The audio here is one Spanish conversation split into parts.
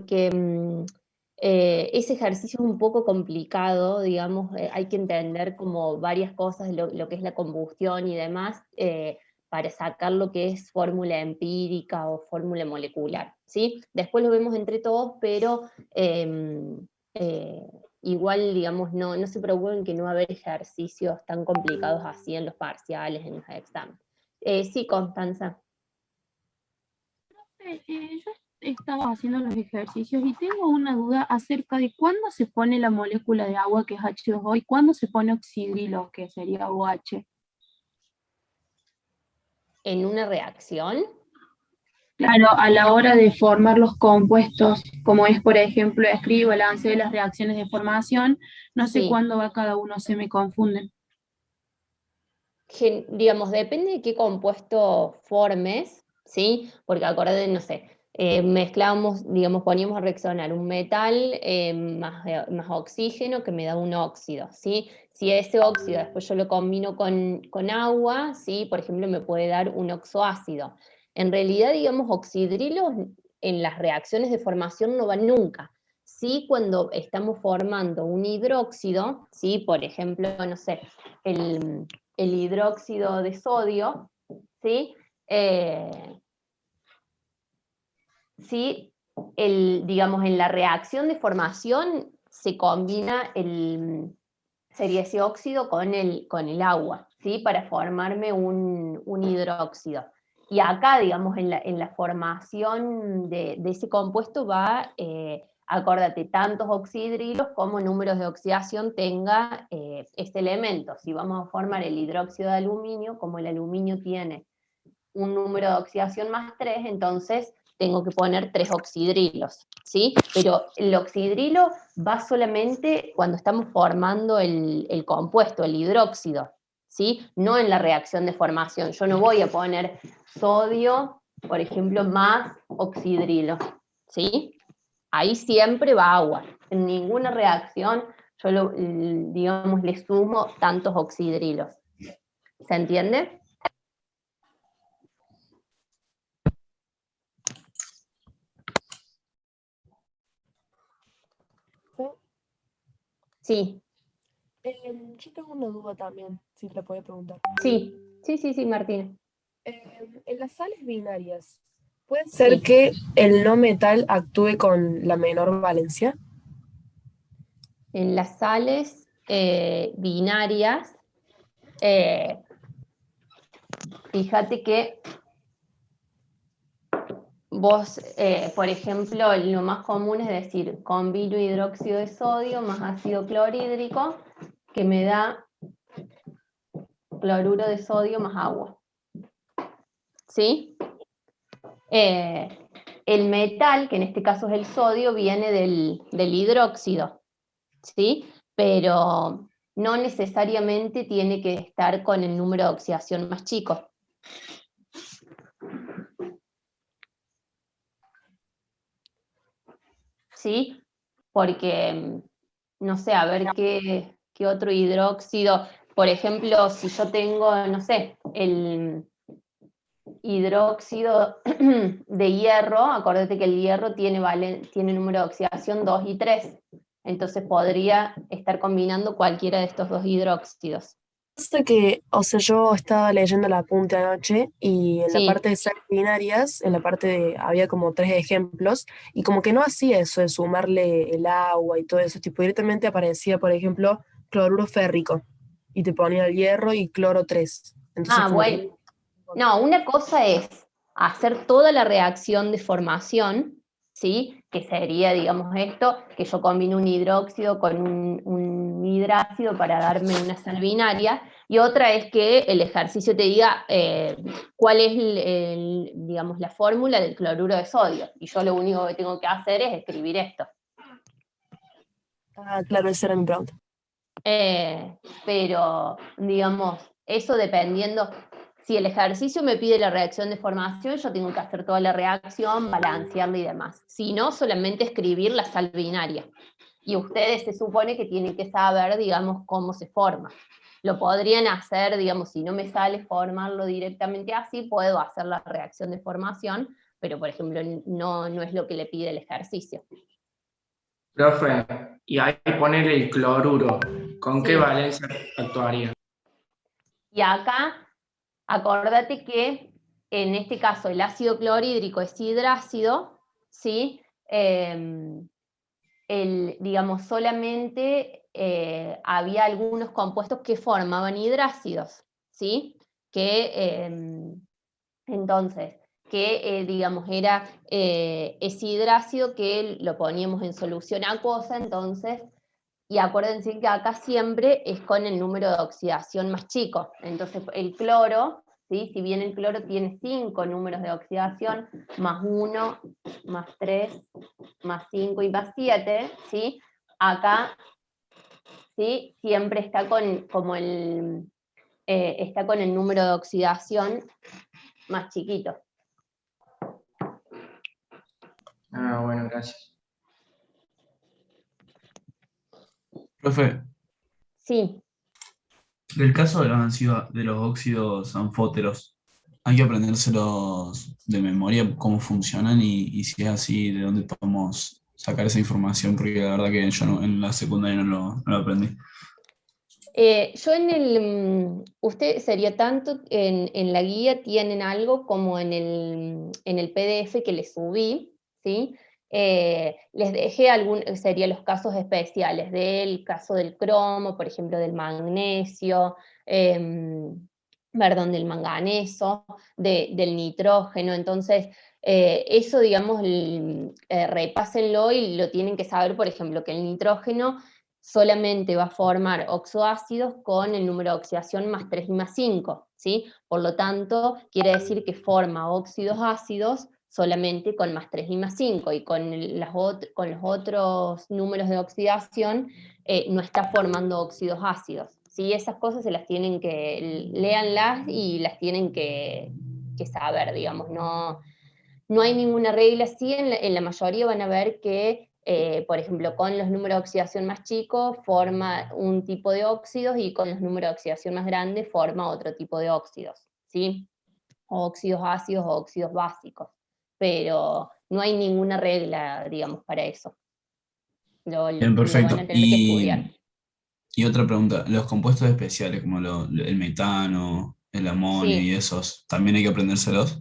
que ese ejercicio es un poco complicado, digamos, hay que entender como varias cosas, lo que es la combustión y demás, para sacar lo que es fórmula empírica o fórmula molecular, ¿sí? Después lo vemos entre todos, pero eh, igual, digamos, no se preocupen que no va a haber ejercicios tan complicados así en los parciales, en los exámenes. Sí, Constanza. Yo estaba haciendo los ejercicios y tengo una duda acerca de cuándo se pone la molécula de agua, que es H2O, y cuándo se pone oxidrilo, que sería OH. ¿En una reacción? Claro, a la hora de formar los compuestos, como es, por ejemplo, escribo el avance de las reacciones de formación, no sé Sí. cuándo va cada uno, se me confunden. Digamos, depende de qué compuesto formes, ¿sí? Porque acordate, no sé, mezclamos, digamos, poníamos a reaccionar un metal más oxígeno que me da un óxido, ¿sí? Si ese óxido después yo lo combino con agua, ¿sí? Por ejemplo, me puede dar un oxoácido. En realidad, digamos, oxidrilos en las reacciones de formación no van nunca. Sí, cuando estamos formando un hidróxido, ¿sí? Por ejemplo, no sé, el el hidróxido de sodio, ¿sí? Sí, digamos, en la reacción de formación se combina sería ese óxido con el agua, ¿sí? Para formarme un hidróxido. Y acá, digamos, en la formación de ese compuesto va, acordate, tantos oxidrilos como números de oxidación tenga este elemento. Si vamos a formar el hidróxido de aluminio, como el aluminio tiene un número de oxidación más 3, entonces tengo que poner 3 oxidrilos, ¿sí? Pero el oxidrilo va solamente cuando estamos formando el compuesto, el hidróxido, ¿sí? No en la reacción de formación. Yo no voy a poner sodio, por ejemplo, más oxidrilo, ¿sí? Ahí siempre va agua. En ninguna reacción yo, digamos, le sumo tantos oxidrilos. ¿Se entiende? Sí. Yo tengo una duda también, si te la puedo preguntar. Sí, Martín. En las sales binarias, ¿puede ser Sí. que el no metal actúe con la menor valencia? En las sales binarias, eh, fíjate que vos, por ejemplo, lo más común es decir, combino hidróxido de sodio más ácido clorhídrico, que me da cloruro de sodio más agua. ¿Sí? El metal, que en este caso es el sodio, viene del hidróxido, ¿sí? Pero no necesariamente tiene que estar con el número de oxidación más chico. ¿Sí? Porque, no sé, a ver qué otro hidróxido, por ejemplo, si yo tengo, no sé, el hidróxido de hierro, acuérdate que el hierro tiene número de oxidación 2 y 3, entonces podría estar combinando cualquiera de estos dos hidróxidos. Hasta que, o sea, yo estaba leyendo el apunte anoche y en la Sí. parte de sales binarias, en la parte de, había como 3 ejemplos, y como que no hacía eso de sumarle el agua y todo eso, tipo directamente aparecía, por ejemplo, cloruro férrico, y te ponía el hierro y cloro 3. Entonces Ah, como que... bueno. No, una cosa es hacer toda la reacción de formación, ¿sí? Que sería, digamos, esto, que yo combino un hidróxido con un hidrácido para darme una sal binaria, y otra es que el ejercicio te diga cuál es, digamos, la fórmula del cloruro de sodio, y yo lo único que tengo que hacer es escribir esto. Ah, claro, esa era mi pregunta. Pero, digamos, eso dependiendo, si el ejercicio me pide la reacción de formación, yo tengo que hacer toda la reacción, balancearla y demás. Si no, solamente escribir la sal binaria. Y ustedes se supone que tienen que saber, digamos, cómo se forma. Lo podrían hacer, digamos, si no me sale formarlo directamente así, puedo hacer la reacción de formación pero por ejemplo no es lo que le pide el ejercicio. Profe, y ahí poner el cloruro, ¿con qué Sí. valencia actuaría? Y acá, acordate que en este caso el ácido clorhídrico es hidrácido, ¿sí? Digamos, solamente había algunos compuestos que formaban hidrácidos, ¿sí? Entonces, digamos, ese hidrácido que lo poníamos en solución acuosa, entonces, y acuérdense que acá siempre es con el número de oxidación más chico. Entonces, el cloro, ¿sí? Si bien el cloro tiene 5 números de oxidación, más 1, más 3, más 5 y más 7, ¿sí? Acá, ¿sí? Siempre está está con el número de oxidación más chiquito. Ah, bueno, gracias. Profe, Sí. del caso de los óxidos anfóteros, hay que aprendérselos de memoria cómo funcionan y si es así, de dónde podemos sacar esa información, porque la verdad que yo en la secundaria no lo aprendí. Yo usted sería tanto en la guía, tienen algo como en el PDF que les subí, ¿sí? Les dejé serían los casos especiales del caso del cromo, por ejemplo, del magnesio, perdón, del manganeso, del nitrógeno. Entonces, eso, digamos, repásenlo y lo tienen que saber, por ejemplo, que el nitrógeno solamente va a formar oxoácidos con el número de oxidación más 3 y más 5, ¿sí? Por lo tanto, quiere decir que forma óxidos ácidos solamente con más 3 y más 5, y con los otros números de oxidación no está formando óxidos ácidos, ¿sí? Esas cosas se las tienen que, léanlas y las tienen que saber, digamos, no hay ninguna regla. Sí, en la mayoría van a ver que, por ejemplo, con los números de oxidación más chicos forma un tipo de óxidos y con los números de oxidación más grandes forma otro tipo de óxidos, ¿sí? Óxidos ácidos o óxidos básicos, pero no hay ninguna regla, digamos, para eso. Bien, Lo van perfecto. a tener que estudiar. Y otra pregunta, los compuestos especiales como el metano, el amonio y Sí. esos, ¿también hay que aprendérselos?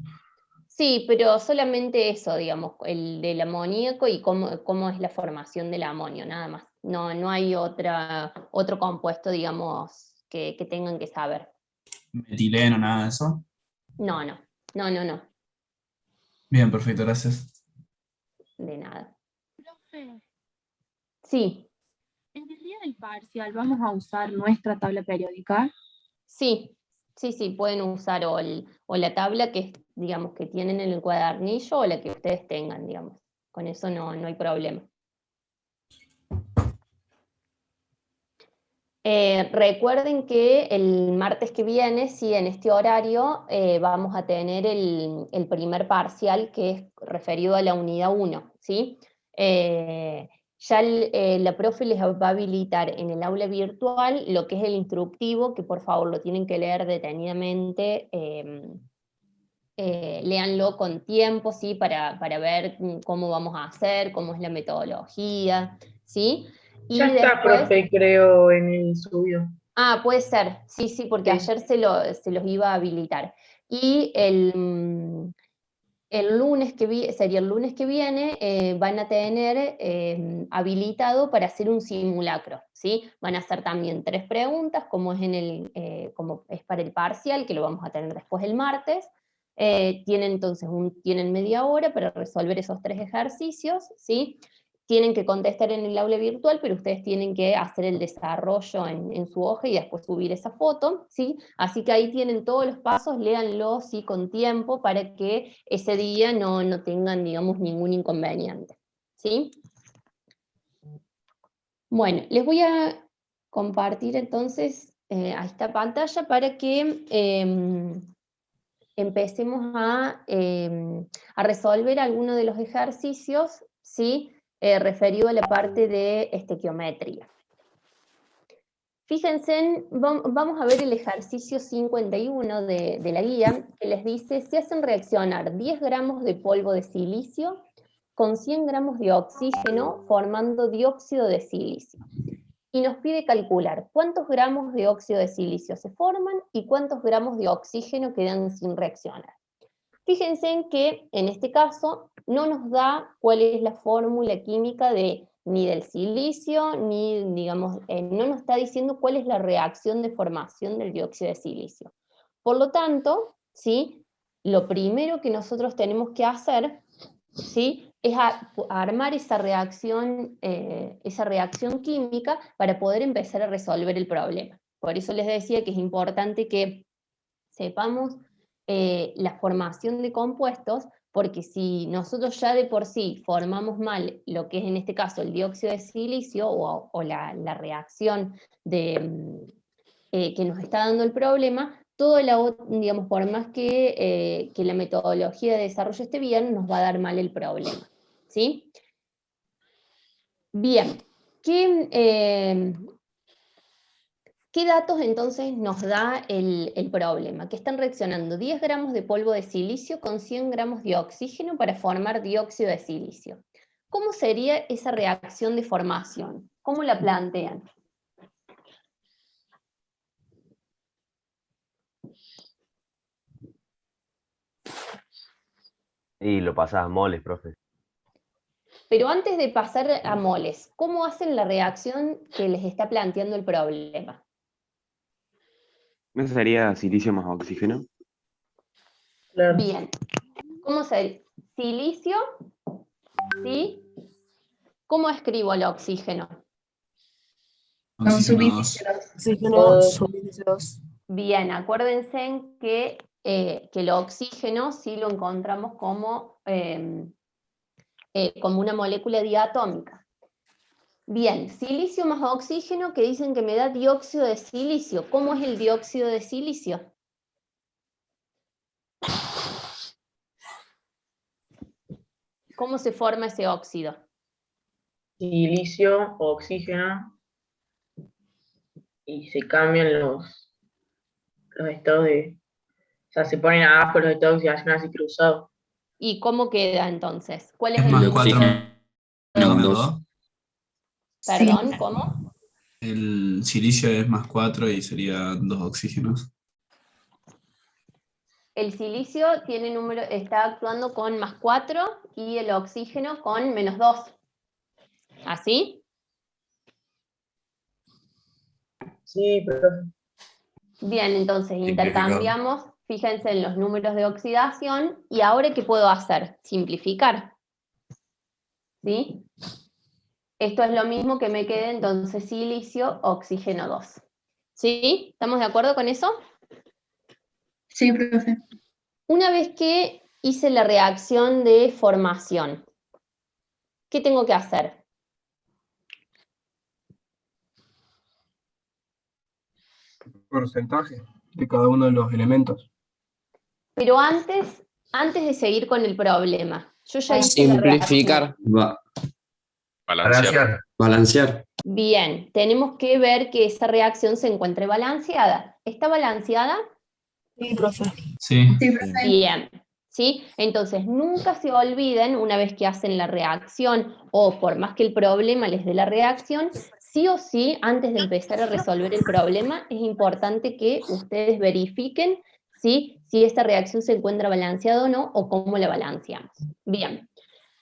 Sí, pero solamente eso, digamos, el del amoníaco y cómo es la formación del amonio, nada más. No hay otro compuesto, digamos, que tengan que saber. ¿Metileno, nada de eso? No, Bien, perfecto, gracias. de nada. Profe, Sí, en el día del parcial vamos a usar nuestra tabla periódica. sí, pueden usar o la tabla que, digamos, que tienen en el cuadernillo o la que ustedes tengan, digamos. Con eso no hay problema. Recuerden que el martes que viene, sí, en este horario, vamos a tener el primer parcial que es referido a la unidad 1, ¿sí? Ya la profe les va a habilitar en el aula virtual lo que es el instructivo, que por favor lo tienen que leer detenidamente, léanlo con tiempo, ¿sí? Para ver cómo vamos a hacer, cómo es la metodología, ¿sí? Y Ya está, después... profe, creo, en el suyo. Ah, puede ser, sí, porque Sí. ayer se los iba a habilitar. Y el lunes sería el lunes que viene, van a tener habilitado para hacer un simulacro, ¿sí? Van a hacer también 3 preguntas, como como es para el parcial, que lo vamos a tener después el martes. Tienen entonces tienen media hora para resolver esos 3 ejercicios, ¿sí? Tienen que contestar en el aula virtual, pero ustedes tienen que hacer el desarrollo en su hoja y después subir esa foto, ¿sí? Así que ahí tienen todos los pasos, léanlo, ¿sí? Con tiempo para que ese día no tengan, digamos, ningún inconveniente, ¿sí? Bueno, les voy a compartir entonces a esta pantalla para que empecemos a resolver algunos de los ejercicios, ¿sí? Referido a la parte de estequiometría. Fíjense, vamos a ver el ejercicio 51 de la guía, que les dice, se hacen reaccionar 10 gramos de polvo de silicio con 100 gramos de oxígeno formando dióxido de silicio. Y nos pide calcular cuántos gramos de óxido de silicio se forman y cuántos gramos de oxígeno quedan sin reaccionar. Fíjense en que en este caso no nos da cuál es la fórmula química ni del silicio, ni digamos, no nos está diciendo cuál es la reacción de formación del dióxido de silicio. Por lo tanto, ¿sí? Lo primero que nosotros tenemos que hacer, ¿sí? Es armar esa reacción química para poder empezar a resolver el problema. Por eso les decía que es importante que sepamos la formación de compuestos, porque si nosotros ya de por sí formamos mal lo que es en este caso el dióxido de silicio o la reacción que nos está dando el problema, digamos, por más que la metodología de desarrollo esté bien, nos va a dar mal el problema. ¿Sí? Bien, ¿qué datos entonces nos da el problema? Que están reaccionando 10 gramos de polvo de silicio con 100 gramos de oxígeno para formar dióxido de silicio. ¿Cómo sería esa reacción de formación? ¿Cómo la plantean? Y lo pasas a moles, profe. Pero antes de pasar a moles, ¿cómo hacen la reacción que les está planteando el problema? ¿Eso sería silicio más oxígeno? Claro. Bien. ¿Cómo sería? Silicio, ¿sí? ¿Cómo escribo el oxígeno? Con Oxígeno 2. suministros. Oxígeno, O- suministros. Bien, acuérdense que el oxígeno sí lo encontramos como una molécula diatómica. Bien, silicio más oxígeno que dicen que me da dióxido de silicio. ¿Cómo es el dióxido de silicio? ¿Cómo se forma ese óxido? Silicio, oxígeno, y se cambian los estados de... O sea, se ponen abajo los estados de oxidación así cruzados. ¿Y cómo queda entonces? ¿Cuál es Es el más número? 4 menos 2. Perdón, ¿cómo? El silicio es más 4 y sería 2 oxígenos. El silicio está actuando con más 4 y el oxígeno con menos 2. ¿Así? Sí, pero Bien, entonces Simplificado. intercambiamos, fíjense en los números de oxidación, y ahora ¿qué puedo hacer? Simplificar. ¿Sí? Esto es lo mismo que me quede entonces silicio, oxígeno 2. ¿Sí? ¿Estamos de acuerdo con eso? Sí, profe. Una vez que hice la reacción de formación, ¿qué tengo que hacer? Porcentaje de cada uno de los elementos. Pero antes de seguir con el problema, yo ya hice la reacción. Simplificar. Balancear. Balancear. Bien, tenemos que ver que esa reacción se encuentre balanceada. ¿Está balanceada? Sí, profe. Sí. Sí, profe. Bien, ¿sí? Entonces, nunca se olviden, una vez que hacen la reacción, o por más que el problema les dé la reacción, sí o sí, antes de empezar a resolver el problema, es importante que ustedes verifiquen, ¿sí?, si esta reacción se encuentra balanceada o no, o cómo la balanceamos. Bien,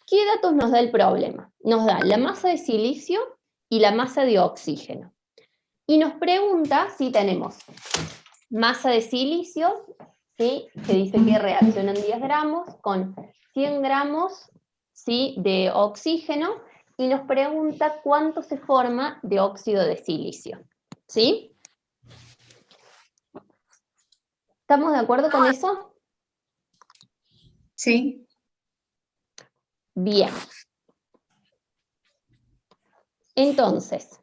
¿qué datos nos da el problema? Nos da la masa de silicio y la masa de oxígeno. Y nos pregunta si tenemos masa de silicio, ¿sí?, que dice que reaccionan 10 gramos con 100 gramos, ¿sí?, de oxígeno, y nos pregunta cuánto se forma de óxido de silicio. ¿Sí? ¿Estamos de acuerdo con eso? Sí. Bien. Entonces,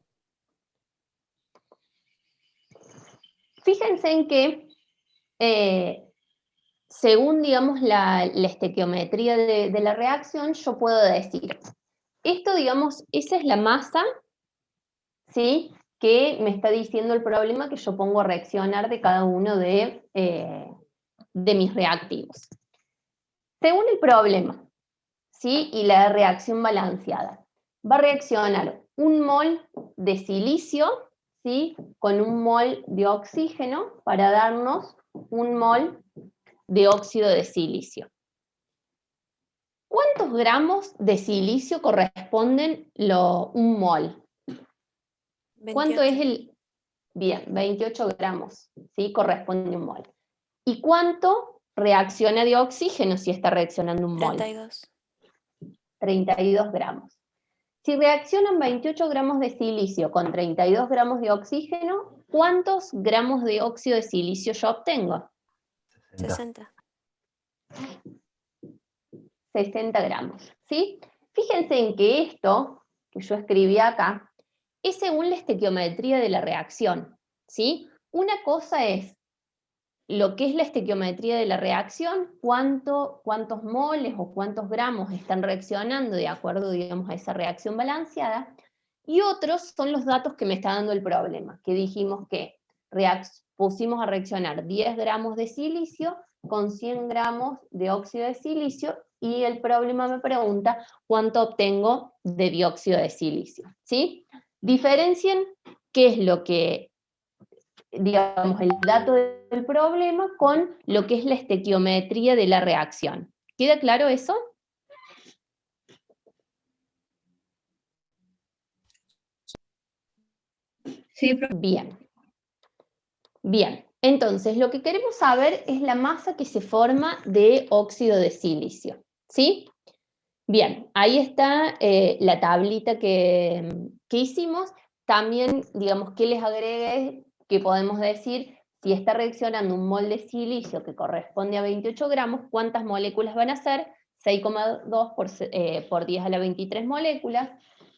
fíjense en que según, digamos, la estequiometría de la reacción, yo puedo decir, esto, digamos, esa es la masa, ¿sí?, que me está diciendo el problema que yo pongo a reaccionar de cada uno de mis reactivos. Según el problema, ¿sí? Y la reacción balanceada, va a reaccionar 1 mol de silicio, ¿sí? Con 1 mol de oxígeno para darnos 1 mol de óxido de silicio. ¿Cuántos gramos de silicio corresponden 1 mol? 28. ¿Cuánto es el...? Bien, 28 gramos, ¿sí? Corresponde 1 mol. ¿Y cuánto reacciona de oxígeno si está reaccionando 1 mol? 32. 32 gramos. Si reaccionan 28 gramos de silicio con 32 gramos de oxígeno, ¿cuántos gramos de óxido de silicio yo obtengo? 60. 60 gramos, ¿sí? Fíjense en que esto, que yo escribí acá, es según la estequiometría de la reacción, ¿sí? Una cosa es lo que es la estequiometría de la reacción, cuántos moles o cuántos gramos están reaccionando de acuerdo, digamos, a esa reacción balanceada, y otros son los datos que me está dando el problema, que dijimos que pusimos a reaccionar 10 gramos de silicio con 100 gramos de óxido de silicio, y el problema me pregunta cuánto obtengo de dióxido de silicio, ¿sí? Diferencien qué es lo que, digamos, el dato del problema con lo que es la estequiometría de la reacción. ¿Queda claro eso? Sí, profe. Bien. Bien, entonces lo que queremos saber es la masa que se forma de óxido de silicio, ¿sí? Bien, ahí está la tablita que hicimos. También, digamos, que les agregué que podemos decir, si está reaccionando 1 mol de silicio que corresponde a 28 gramos, ¿cuántas moléculas van a ser? 6,2 por 10 a la 23 moléculas.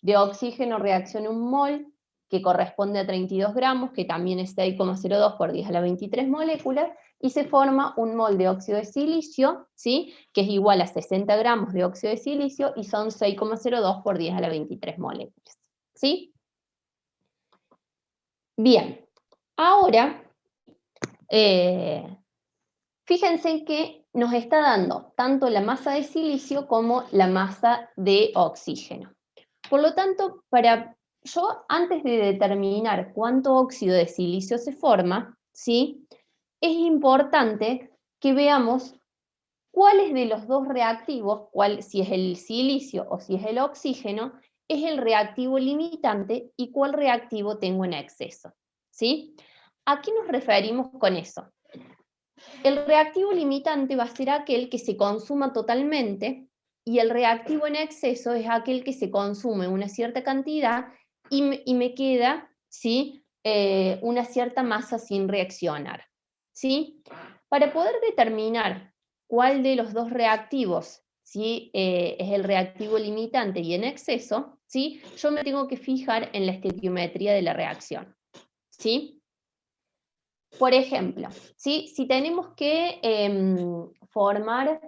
De oxígeno reacciona 1 mol, que corresponde a 32 gramos, que también es 6,02 por 10 a la 23 moléculas, y se forma 1 mol de óxido de silicio, ¿sí? Que es igual a 60 gramos de óxido de silicio, y son 6,02 por 10 a la 23 moléculas, ¿sí? Bien, ahora, fíjense que nos está dando tanto la masa de silicio como la masa de oxígeno. Por lo tanto, yo antes de determinar cuánto óxido de silicio se forma, ¿sí? Es importante que veamos cuáles de los dos reactivos, si es el silicio o si es el oxígeno, es el reactivo limitante y cuál reactivo tengo en exceso, ¿sí? ¿A qué nos referimos con eso? El reactivo limitante va a ser aquel que se consuma totalmente, y el reactivo en exceso es aquel que se consume una cierta cantidad y me queda, ¿sí? Una cierta masa sin reaccionar, ¿sí? Para poder determinar cuál de los dos reactivos, ¿sí? Es el reactivo limitante y en exceso, ¿sí? Yo me tengo que fijar en la estequiometría de la reacción, ¿sí? Por ejemplo, ¿sí? Si tenemos que formar,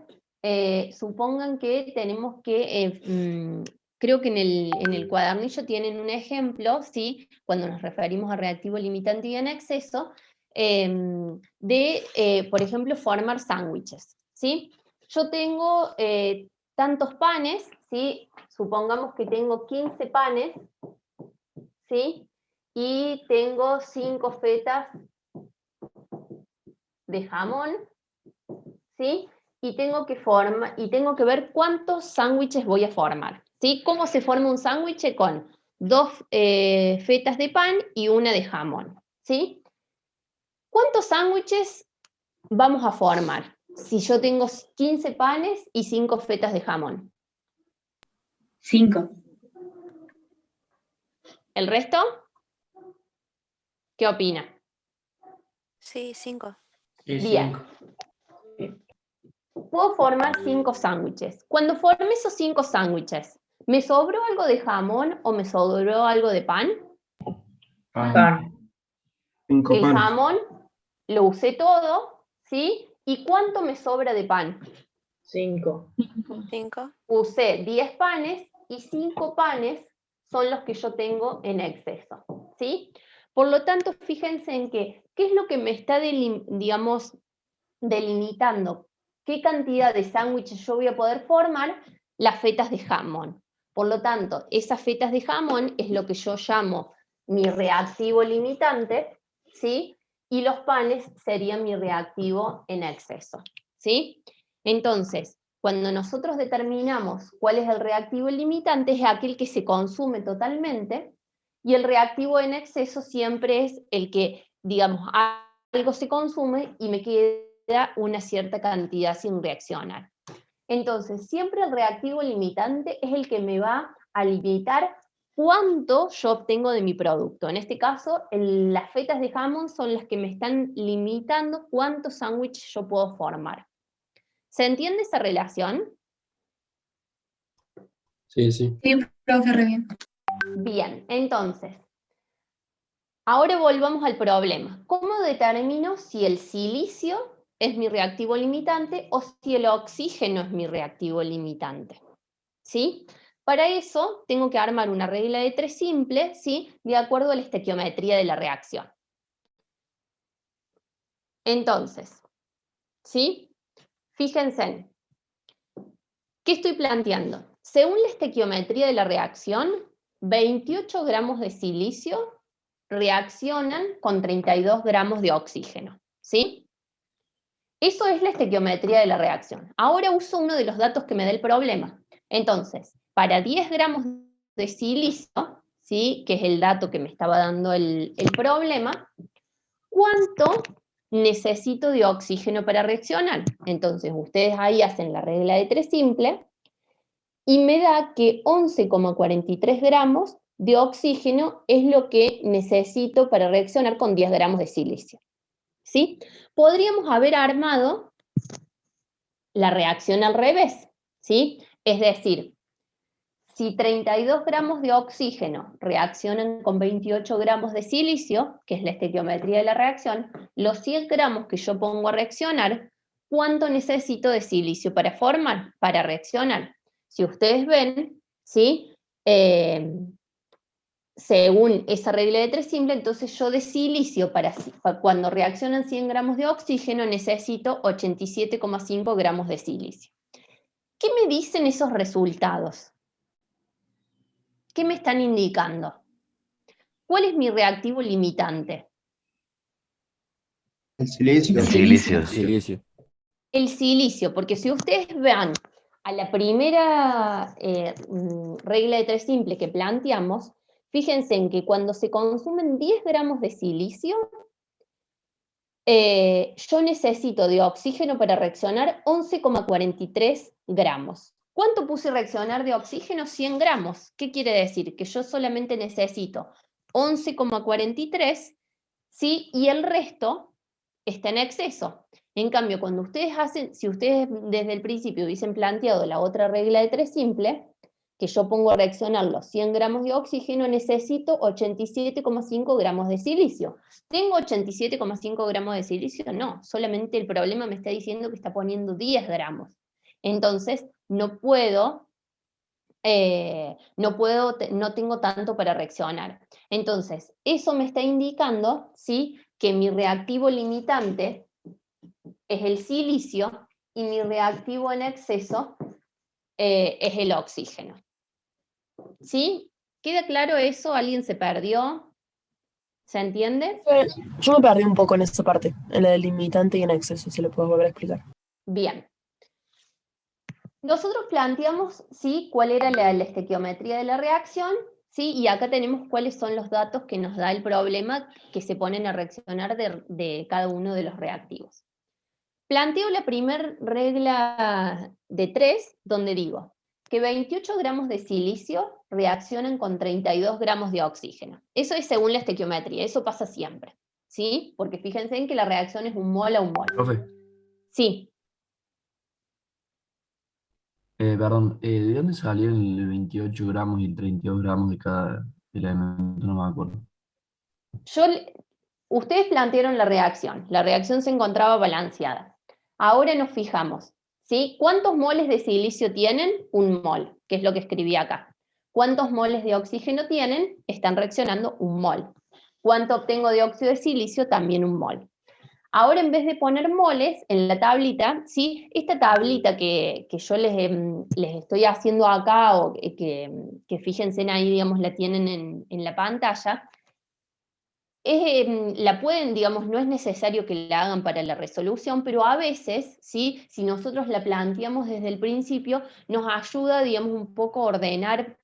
supongan que tenemos que, creo que en el cuadernillo tienen un ejemplo, ¿sí? Cuando nos referimos a reactivo limitante y en exceso, por ejemplo, formar sándwiches, ¿sí? Yo tengo tantos panes, ¿sí? Supongamos que tengo 15 panes, ¿sí? Y tengo 5 fetas de jamón, ¿sí? Y tengo que ver cuántos sándwiches voy a formar, ¿sí? ¿Cómo se forma un sándwich? Con 2 fetas de pan y 1 de jamón, ¿sí? ¿Cuántos sándwiches vamos a formar si yo tengo 15 panes y 5 fetas de jamón? 5. ¿El resto? ¿Qué opina? Sí, 5. Sí, Bien. 5. Puedo formar 5 sándwiches. Cuando formé esos 5 sándwiches, ¿me sobró algo de jamón o me sobró algo de pan? Pan. 5 El panes. jamón lo usé todo, ¿sí? ¿Y cuánto me sobra de pan? 5. 5. Usé 10 panes y 5 panes son los que yo tengo en exceso, ¿sí? Por lo tanto, fíjense en que, ¿qué es lo que me está, digamos, delimitando? ¿Qué cantidad de sándwiches yo voy a poder formar? Las fetas de jamón. Por lo tanto, esas fetas de jamón es lo que yo llamo mi reactivo limitante, ¿sí? Y los panes serían mi reactivo en exceso, ¿sí? Entonces, cuando nosotros determinamos cuál es el reactivo limitante, es aquel que se consume totalmente, y el reactivo en exceso siempre es el que, digamos, algo se consume y me queda una cierta cantidad sin reaccionar. Entonces, siempre el reactivo limitante es el que me va a limitar cuánto yo obtengo de mi producto. En este caso, las fetas de jamón son las que me están limitando cuántos sándwiches yo puedo formar. ¿Se entiende esa relación? Sí, sí. Sí, profe, re bien. Bien, entonces, ahora volvamos al problema. ¿Cómo determino si el silicio es mi reactivo limitante o si el oxígeno es mi reactivo limitante? ¿Sí? Para eso tengo que armar una regla de 3 simple, ¿sí? De acuerdo a la estequiometría de la reacción. Entonces, ¿sí? Fíjense, ¿qué estoy planteando? Según la estequiometría de la reacción, 28 gramos de silicio reaccionan con 32 gramos de oxígeno, ¿sí? Eso es la estequiometría de la reacción. Ahora uso uno de los datos que me da el problema. Entonces, para 10 gramos de silicio, ¿sí? Que es el dato que me estaba dando el problema, ¿cuánto necesito de oxígeno para reaccionar? Entonces, ustedes ahí hacen la regla de 3 simple, y me da que 11,43 gramos de oxígeno es lo que necesito para reaccionar con 10 gramos de silicio. ¿Sí? Podríamos haber armado la reacción al revés, ¿sí? Es decir, si 32 gramos de oxígeno reaccionan con 28 gramos de silicio, que es la estequiometría de la reacción, los 100 gramos que yo pongo a reaccionar, ¿cuánto necesito de silicio para formar, para reaccionar? Si ustedes ven, ¿sí? Según esa regla de 3 simple, entonces yo de silicio, para cuando reaccionan 100 gramos de oxígeno, necesito 87,5 gramos de silicio. ¿Qué me dicen esos resultados? ¿Qué me están indicando? ¿Cuál es mi reactivo limitante? El silicio. El silicio. Silicio. El silicio, porque si ustedes van a la primera regla de 3 simple que planteamos, fíjense en que cuando se consumen 10 gramos de silicio, yo necesito de oxígeno para reaccionar 11,43 gramos. ¿Cuánto puse a reaccionar de oxígeno? 100 gramos. ¿Qué quiere decir? Que yo solamente necesito 11,43, ¿sí? Y el resto está en exceso. En cambio, cuando ustedes hacen, si ustedes desde el principio hubiesen planteado la otra regla de 3 simple, que yo pongo a reaccionar los 100 gramos de oxígeno, necesito 87,5 gramos de silicio. ¿Tengo 87,5 gramos de silicio? No, solamente el problema me está diciendo que está poniendo 10 gramos. Entonces, no tengo tanto para reaccionar. Entonces, eso me está indicando, ¿sí? Que mi reactivo limitante es el silicio y mi reactivo en exceso es el oxígeno. ¿Sí? ¿Queda claro eso? ¿Alguien se perdió? ¿Se entiende? Yo me perdí un poco en esa parte, en la del limitante y en exceso, si lo puedo volver a explicar. Bien. Nosotros planteamos, ¿sí? Cuál era la estequiometría de la reacción, ¿sí? Y acá tenemos cuáles son los datos que nos da el problema que se ponen a reaccionar de cada uno de los reactivos. Planteo la primera regla de 3, donde digo que 28 gramos de silicio reaccionan con 32 gramos de oxígeno. Eso es según la estequiometría, eso pasa siempre, ¿sí? Porque fíjense en que la reacción es un mol a un mol. Profe, Sí. perdón, ¿de dónde salió el 28 gramos y el 32 gramos de cada elemento? No me acuerdo. Ustedes plantearon la reacción se encontraba balanceada. Ahora nos fijamos, ¿sí? ¿Cuántos moles de silicio tienen? Un mol, que es lo que escribí acá. ¿Cuántos moles de oxígeno tienen? Están reaccionando un mol. ¿Cuánto obtengo de óxido de silicio? También un mol. Ahora, en vez de poner moles en la tablita, ¿sí? Esta tablita que yo les estoy haciendo acá, o que fíjense ahí, digamos, la tienen en la pantalla, la pueden, digamos, no es necesario que la hagan para la resolución, pero a veces, ¿sí? Si nosotros la planteamos desde el principio, nos ayuda, digamos, un poco a ordenar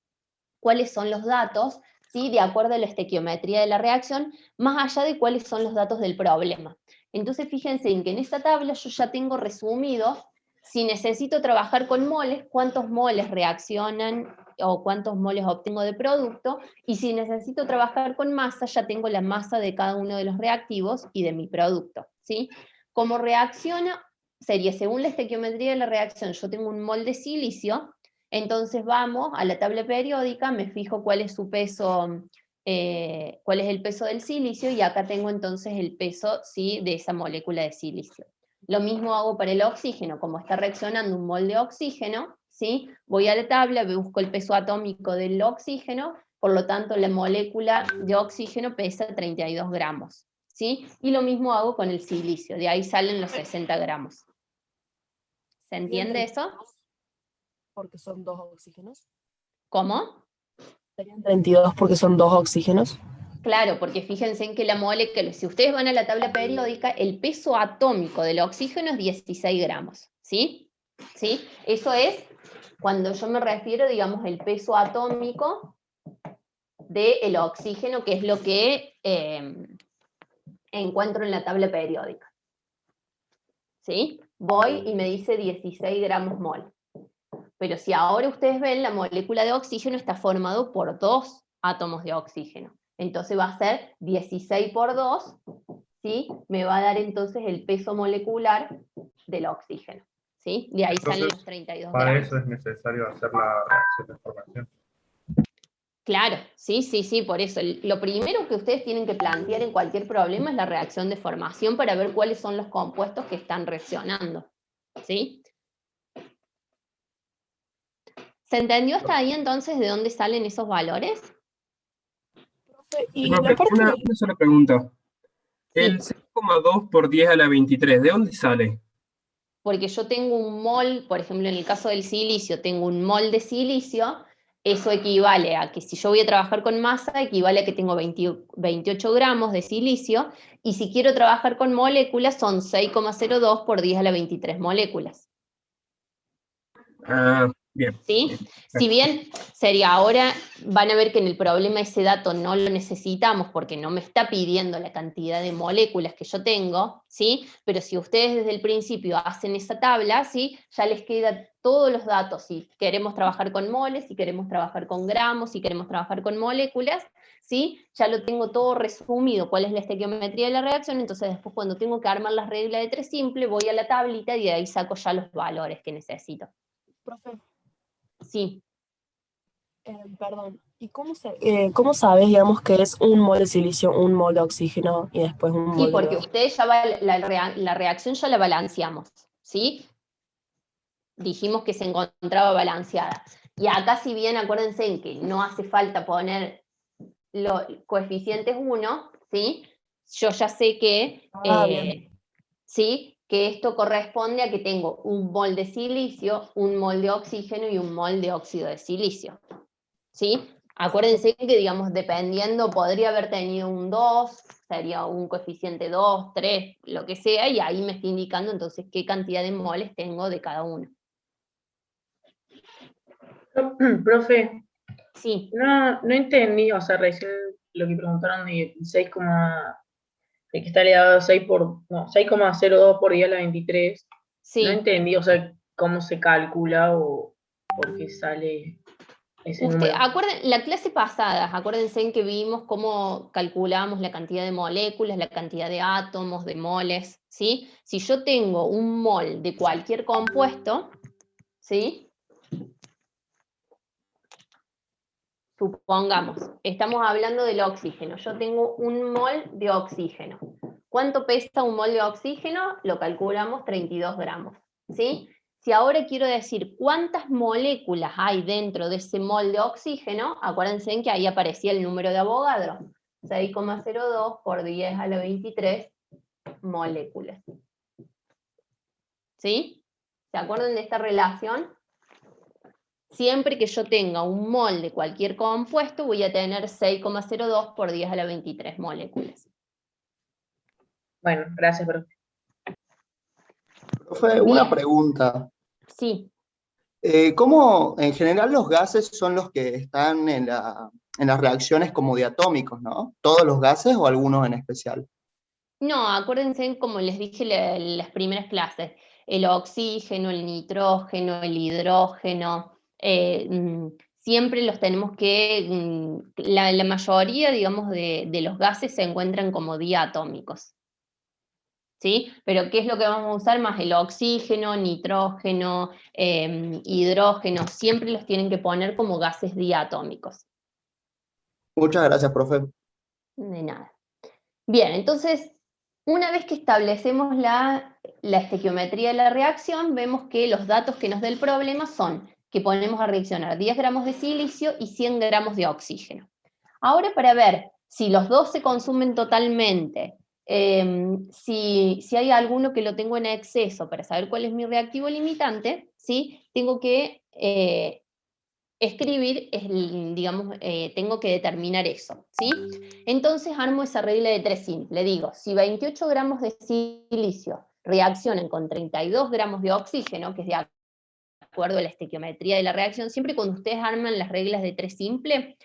cuáles son los datos, ¿sí? De acuerdo a la estequiometría de la reacción, más allá de cuáles son los datos del problema. Entonces, fíjense en que en esta tabla yo ya tengo resumido, si necesito trabajar con moles, cuántos moles reaccionan o cuántos moles obtengo de producto, y si necesito trabajar con masa, ya tengo la masa de cada uno de los reactivos y de mi producto, ¿sí? Como reacciona, sería según la estequiometría de la reacción, yo tengo un mol de silicio, entonces vamos a la tabla periódica, me fijo cuál es su peso, cuál es el peso del silicio, y acá tengo entonces el peso, ¿sí? De esa molécula de silicio. Lo mismo hago para el oxígeno, como está reaccionando un mol de oxígeno, ¿sí? Voy a la tabla, busco el peso atómico del oxígeno, por lo tanto la molécula de oxígeno pesa 32 gramos, ¿sí? Y lo mismo hago con el silicio, de ahí salen los 60 gramos. ¿Se entiende eso? Porque son 2 oxígenos. ¿Cómo? Serían 32 porque son 2 oxígenos. Claro, porque fíjense en que la molécula, si ustedes van a la tabla periódica, el peso atómico del oxígeno es 16 gramos, ¿sí? ¿Sí? Eso es cuando yo me refiero, digamos, el peso atómico del oxígeno, que es lo que encuentro en la tabla periódica. ¿Sí? Voy y me dice 16 gramos mol. Pero si ahora ustedes ven, la molécula de oxígeno está formado por 2 átomos de oxígeno. Entonces va a ser 16 por 2, ¿sí? Me va a dar entonces el peso molecular del oxígeno, ¿sí? De ahí salen los 32 Para gramos. eso es necesario hacer la reacción de formación. Claro, sí, sí, sí, por eso. Lo primero que ustedes tienen que plantear en cualquier problema es la reacción de formación para ver cuáles son los compuestos que están reaccionando, ¿sí? ¿Se entendió hasta ahí entonces de dónde salen esos valores? Y Tengo la parte una sola pregunta. Sí. El 6,2 por 10 a la 23, ¿de dónde sale? Porque yo tengo un mol, por ejemplo, en el caso del silicio, tengo un mol de silicio, eso equivale a que si yo voy a trabajar con masa, equivale a que tengo 28 gramos de silicio, y si quiero trabajar con moléculas, son 6,02 por 10 a la 23 moléculas. Ah, bien. ¿Sí? Si bien sería ahora, van a ver que en el problema ese dato no lo necesitamos porque no me está pidiendo la cantidad de moléculas que yo tengo, ¿sí? Pero si ustedes desde el principio hacen esa tabla, ¿sí? Ya les queda todos los datos, si queremos trabajar con moles, si queremos trabajar con gramos, si queremos trabajar con moléculas, ¿sí? Ya lo tengo todo resumido, cuál es la estequiometría de la reacción, entonces después cuando tengo que armar la regla de 3 simple, voy a la tablita y de ahí saco ya los valores que necesito. Profe, Sí. perdón, ¿y cómo sabes, digamos, que es un mol de silicio, un mol de oxígeno y después un Sí, mol de porque hidrógeno? ustedes ya la reacción ya la balanceamos, ¿sí? Dijimos que se encontraba balanceada. Y acá, si bien acuérdense en que no hace falta poner los coeficientes 1, ¿sí? Yo ya sé que, Bien. ¿sí? Que esto corresponde a que tengo un mol de silicio, un mol de oxígeno y un mol de óxido de silicio, ¿sí? Acuérdense que, digamos, dependiendo, podría haber tenido un 2, sería un coeficiente 2, 3, lo que sea, y ahí me está indicando entonces qué cantidad de moles tengo de cada uno. Profe, Sí. no entendí, o sea, recién lo que preguntaron de 6, de que está elevado a 6,02 por 10 a la 23. Sí. No entendí, o sea, cómo se calcula o por qué sale ese número. La clase pasada, acuérdense en que vimos cómo calculamos la cantidad de moléculas, la cantidad de átomos, de moles, ¿sí? Si yo tengo un mol de cualquier compuesto, ¿sí? Supongamos, estamos hablando del oxígeno, yo tengo un mol de oxígeno. ¿Cuánto pesa un mol de oxígeno? Lo calculamos 32 gramos, ¿sí? Si ahora quiero decir cuántas moléculas hay dentro de ese mol de oxígeno, acuérdense que ahí aparecía el número de Avogadro. 6,02 por 10 a la 23 moléculas. ¿Sí? ¿Se acuerdan de esta relación? Siempre que yo tenga un mol de cualquier compuesto, voy a tener 6,02 por 10 a la 23 moléculas. Bueno, gracias, profe. Profe, una pregunta. Sí. ¿Cómo en general los gases son los que están en las reacciones como diatómicos, ¿no? ¿Todos los gases o algunos en especial? No, acuérdense, como les dije en las primeras clases, el oxígeno, el nitrógeno, el hidrógeno, siempre los tenemos que, la mayoría, digamos, de los gases se encuentran como diatómicos. ¿Sí? Pero ¿qué es lo que vamos a usar más? El oxígeno, nitrógeno, hidrógeno, siempre los tienen que poner como gases diatómicos. Muchas gracias, profe. De nada. Bien, entonces, una vez que establecemos la estequiometría de la reacción, vemos que los datos que nos da el problema son que ponemos a reaccionar 10 gramos de silicio y 100 gramos de oxígeno. Ahora, para ver si los dos se consumen totalmente, si hay alguno que lo tengo en exceso, para saber cuál es mi reactivo limitante, ¿sí? Tengo que escribir, digamos, tengo que determinar eso, ¿sí? Entonces armo esa regla de 3 simple. Digo, si 28 gramos de silicio reaccionan con 32 gramos de oxígeno, que es de acuerdo a la estequiometría de la reacción, siempre cuando ustedes arman las reglas de 3 simple,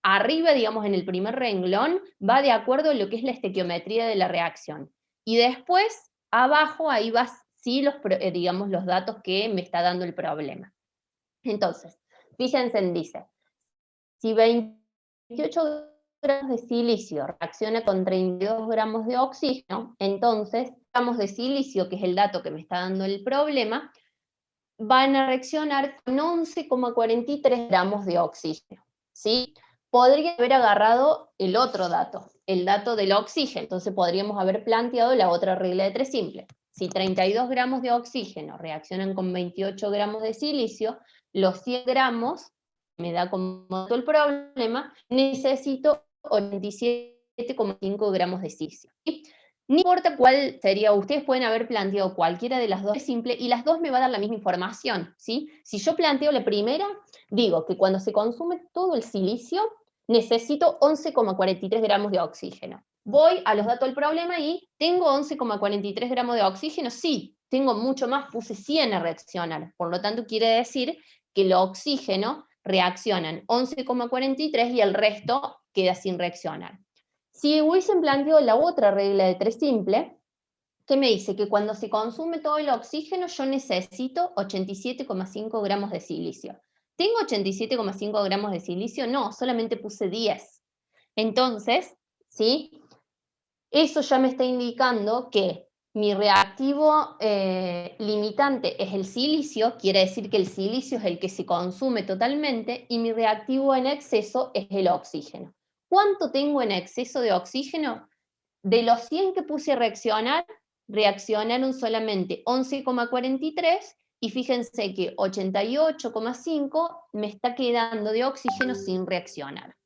arriba, digamos, en el primer renglón, va de acuerdo a lo que es la estequiometría de la reacción. Y después, abajo, ahí va, sí, digamos, los datos que me está dando el problema. Entonces, fíjense, dice, si 28 gramos de silicio reacciona con 32 gramos de oxígeno, entonces, gramos de silicio, que es el dato que me está dando el problema, van a reaccionar con 11,43 gramos de oxígeno, ¿sí? Podría haber agarrado el otro dato, el dato del oxígeno, entonces podríamos haber planteado la otra regla de 3 simple. Si 32 gramos de oxígeno reaccionan con 28 gramos de silicio, los 100 gramos, me da como todo el problema, necesito 87,5 gramos de silicio. ¿Sí? No importa cuál sería, ustedes pueden haber planteado cualquiera de las dos simple y las dos me va a dar la misma información, ¿sí? Si yo planteo la primera, digo que cuando se consume todo el silicio, necesito 11,43 gramos de oxígeno. Voy a los datos del problema y tengo 11,43 gramos de oxígeno, sí, tengo mucho más, puse 100 a reaccionar, por lo tanto quiere decir que el oxígeno reaccionan 11,43 y el resto queda sin reaccionar. Si hubiesen planteado la otra regla de 3 simple, que me dice que cuando se consume todo el oxígeno yo necesito 87,5 gramos de silicio. ¿Tengo 87,5 gramos de silicio? No, solamente puse 10. Entonces, ¿sí? Eso ya me está indicando que mi reactivo limitante es el silicio, quiere decir que el silicio es el que se consume totalmente, y mi reactivo en exceso es el oxígeno. ¿Cuánto tengo en exceso de oxígeno? De los 100 que puse a reaccionar, reaccionaron solamente 11,43 y fíjense que 88,5 me está quedando de oxígeno sin reaccionar.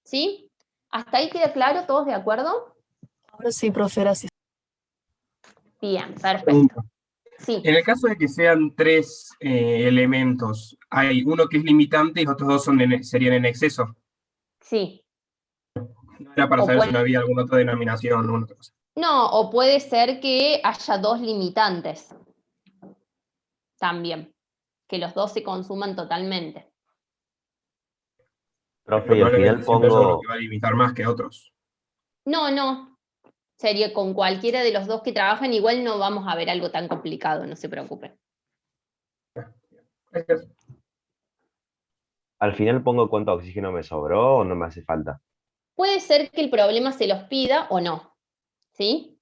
¿Sí? ¿Hasta ahí queda claro? ¿Todos de acuerdo? Ahora sí, profe, gracias. Bien, perfecto. Sí. En el caso de que sean 3 elementos, hay uno que es limitante y los otros dos serían en exceso. Sí. No era para saber si no había alguna otra denominación o alguna otra cosa. No, o puede ser que haya 2 limitantes. También. Que los dos se consuman totalmente. Profe, y al final Siempre hay uno pongo, que va a limitar más que otros. No. Sería con cualquiera de los dos que trabajan, igual no vamos a ver algo tan complicado, no se preocupen. Gracias. al final pongo cuánto oxígeno me sobró o no me hace falta. Puede ser que el problema se los pida o no, ¿sí?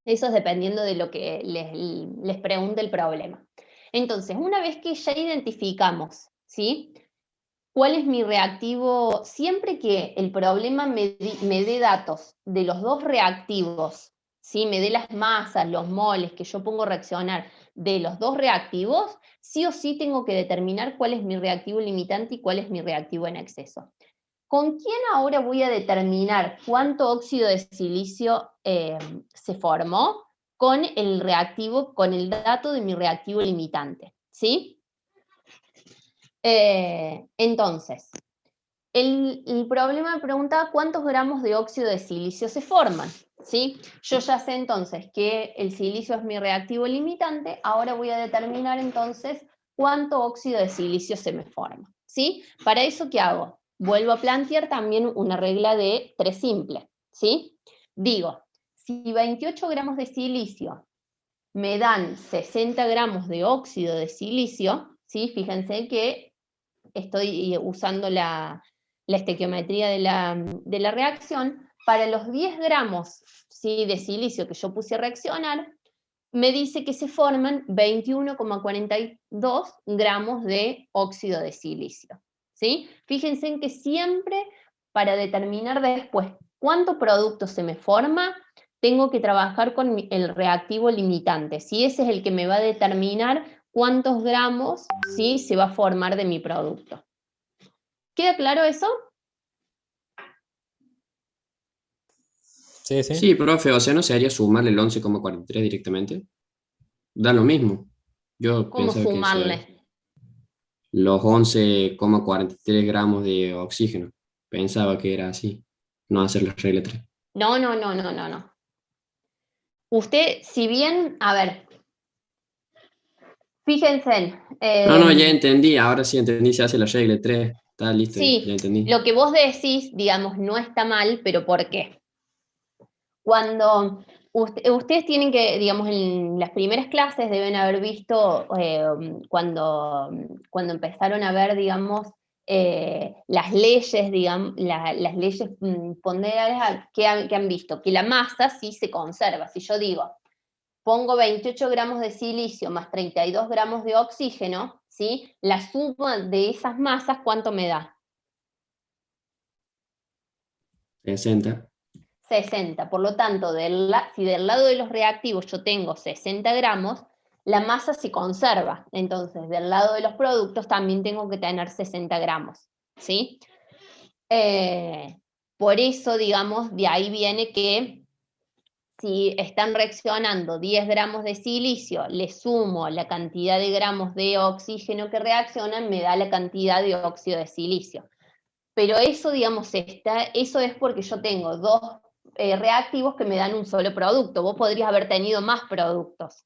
Eso es dependiendo de lo que les pregunte el problema. Entonces, una vez que ya identificamos, ¿sí? ¿Cuál es mi reactivo? Siempre que el problema me dé datos de los dos reactivos, ¿sí? Me dé las masas, los moles que yo pongo a reaccionar de los dos reactivos, sí o sí tengo que determinar cuál es mi reactivo limitante y cuál es mi reactivo en exceso. ¿Con quién ahora voy a determinar cuánto óxido de silicio se formó? Con el reactivo, con el dato de mi reactivo limitante, ¿sí? Entonces, el problema me preguntaba cuántos gramos de óxido de silicio se forman, ¿sí? Yo ya sé entonces que el silicio es mi reactivo limitante, ahora voy a determinar entonces cuánto óxido de silicio se me forma, ¿sí? Para eso, ¿qué hago? Vuelvo a plantear también una regla de 3 simple, ¿sí? Digo, si 28 gramos de silicio me dan 60 gramos de óxido de silicio, ¿sí? Fíjense que estoy usando la estequiometría de la reacción. Para los 10 gramos, ¿sí?, de silicio que yo puse a reaccionar, me dice que se forman 21,42 gramos de óxido de silicio, ¿sí? Fíjense en que siempre, para determinar después cuánto producto se me forma, tengo que trabajar con el reactivo limitante, ¿sí? Ese es el que me va a determinar cuántos gramos, ¿sí?, se va a formar de mi producto. ¿Queda claro eso? Sí, sí. Sí, profe, o sea, ¿no sería sumarle el 11,43 directamente? Da lo mismo. Yo ¿Cómo pensaba que sumarle? los 11,43 gramos de oxígeno. Pensaba que era así, no hacer la regla 3. No. Usted, si bien, a ver, fíjense. No, ya entendí, ahora sí entendí, se hace la regla 3. Está listo, ya Sí, entendí. lo que vos decís, digamos, no está mal, pero ¿por qué? Cuando ustedes tienen que, digamos, en las primeras clases deben haber visto cuando empezaron a ver, digamos, las leyes, digamos, las leyes ponderadas que han visto, que la masa sí se conserva. Si yo digo, pongo 28 gramos de silicio más 32 gramos de oxígeno, ¿sí?, la suma de esas masas, ¿cuánto me da? 60. 60. Por lo tanto, si del lado de los reactivos yo tengo 60 gramos, la masa se conserva. Entonces, del lado de los productos también tengo que tener 60 gramos, ¿sí? Por eso, digamos, de ahí viene que si están reaccionando 10 gramos de silicio, le sumo la cantidad de gramos de oxígeno que reaccionan, me da la cantidad de óxido de silicio. Pero eso, digamos, eso es porque yo tengo dos reactivos que me dan un solo producto. Vos podrías haber tenido más productos.